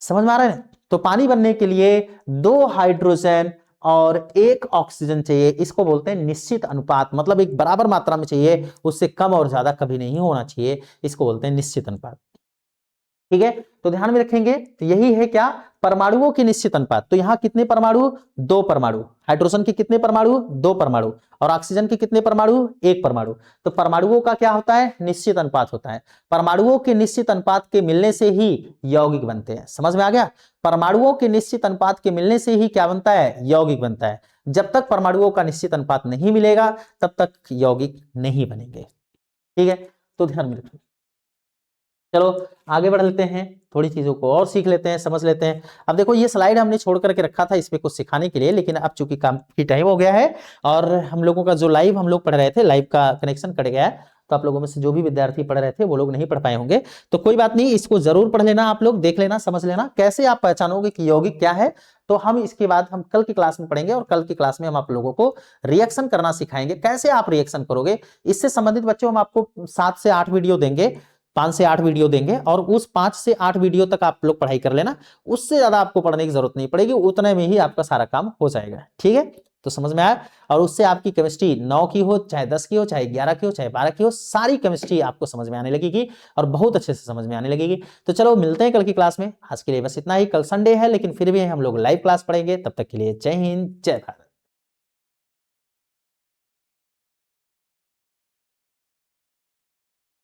समझ में आ रहा है? तो पानी बनने के लिए 2 हाइड्रोजन और 1 ऑक्सीजन चाहिए, इसको बोलते हैं निश्चित अनुपात। मतलब एक बराबर मात्रा में चाहिए, उससे कम और ज्यादा कभी नहीं होना चाहिए, इसको बोलते हैं निश्चित अनुपात। ठीक है, तो ध्यान में रखेंगे, तो यही है क्या? परमाणुओं की निश्चित अनुपात। तो यहां कितने परमाणु? 2 परमाणु। हाइड्रोजन के कितने परमाणु? 2 परमाणु। और ऑक्सीजन के कितने परमाणु? 1 परमाणु। तो परमाणुओं का क्या होता है? निश्चित अनुपात होता है। परमाणुओं के निश्चित अनुपात के मिलने से ही यौगिक बनते हैं। समझ में आ गया? परमाणुओं के निश्चित अनुपात के मिलने से ही क्या बनता है? यौगिक बनता है। जब तक परमाणुओं का निश्चित अनुपात नहीं मिलेगा तब तक यौगिक नहीं बनेंगे। ठीक है, तो ध्यान में रखिए। चलो आगे बढ़ लेते हैं, थोड़ी चीजों को और सीख लेते हैं, समझ लेते हैं। अब देखो ये स्लाइड हमने छोड़ करके रखा था इसमें कुछ सिखाने के लिए, लेकिन अब चूंकि काफी टाइम हो गया है और हम लोगों का जो लाइव हम लोग पढ़ रहे थे, लाइव का कनेक्शन कट गया है, तो आप लोगों में से जो भी विद्यार्थी पढ़ रहे थे वो लोग नहीं पढ़ पाए होंगे। तो कोई बात नहीं, इसको जरूर पढ़ लेना, आप लोग देख लेना, समझ लेना। कैसे आप पहचानोगे कि यौगिक क्या है, तो हम इसके बाद हम कल की क्लास में पढ़ेंगे, और कल की क्लास में हम आप लोगों को रिएक्शन करना सिखाएंगे। कैसे आप रिएक्शन करोगे, इससे संबंधित बच्चों हम आपको 7 से 8 वीडियो देंगे, 5 से 8 वीडियो देंगे, और उस 5 से 8 वीडियो तक आप लोग पढ़ाई कर लेना। उससे ज्यादा आपको पढ़ने की जरूरत नहीं पड़ेगी, उतने में ही आपका सारा काम हो जाएगा। ठीक है, तो समझ में आया? और उससे आपकी केमिस्ट्री 9 की हो, चाहे 10 की हो, चाहे 11 की हो, चाहे 12 की हो, सारी केमिस्ट्री आपको समझ में आने लगेगी और बहुत अच्छे से समझ में आने लगेगी। तो चलो मिलते हैं कल की क्लास में। आज के लिए बस इतना ही। कल संडे है लेकिन फिर भी हम लोग लाइव क्लास पढ़ेंगे। तब तक के लिए जय हिंद, जय भारत।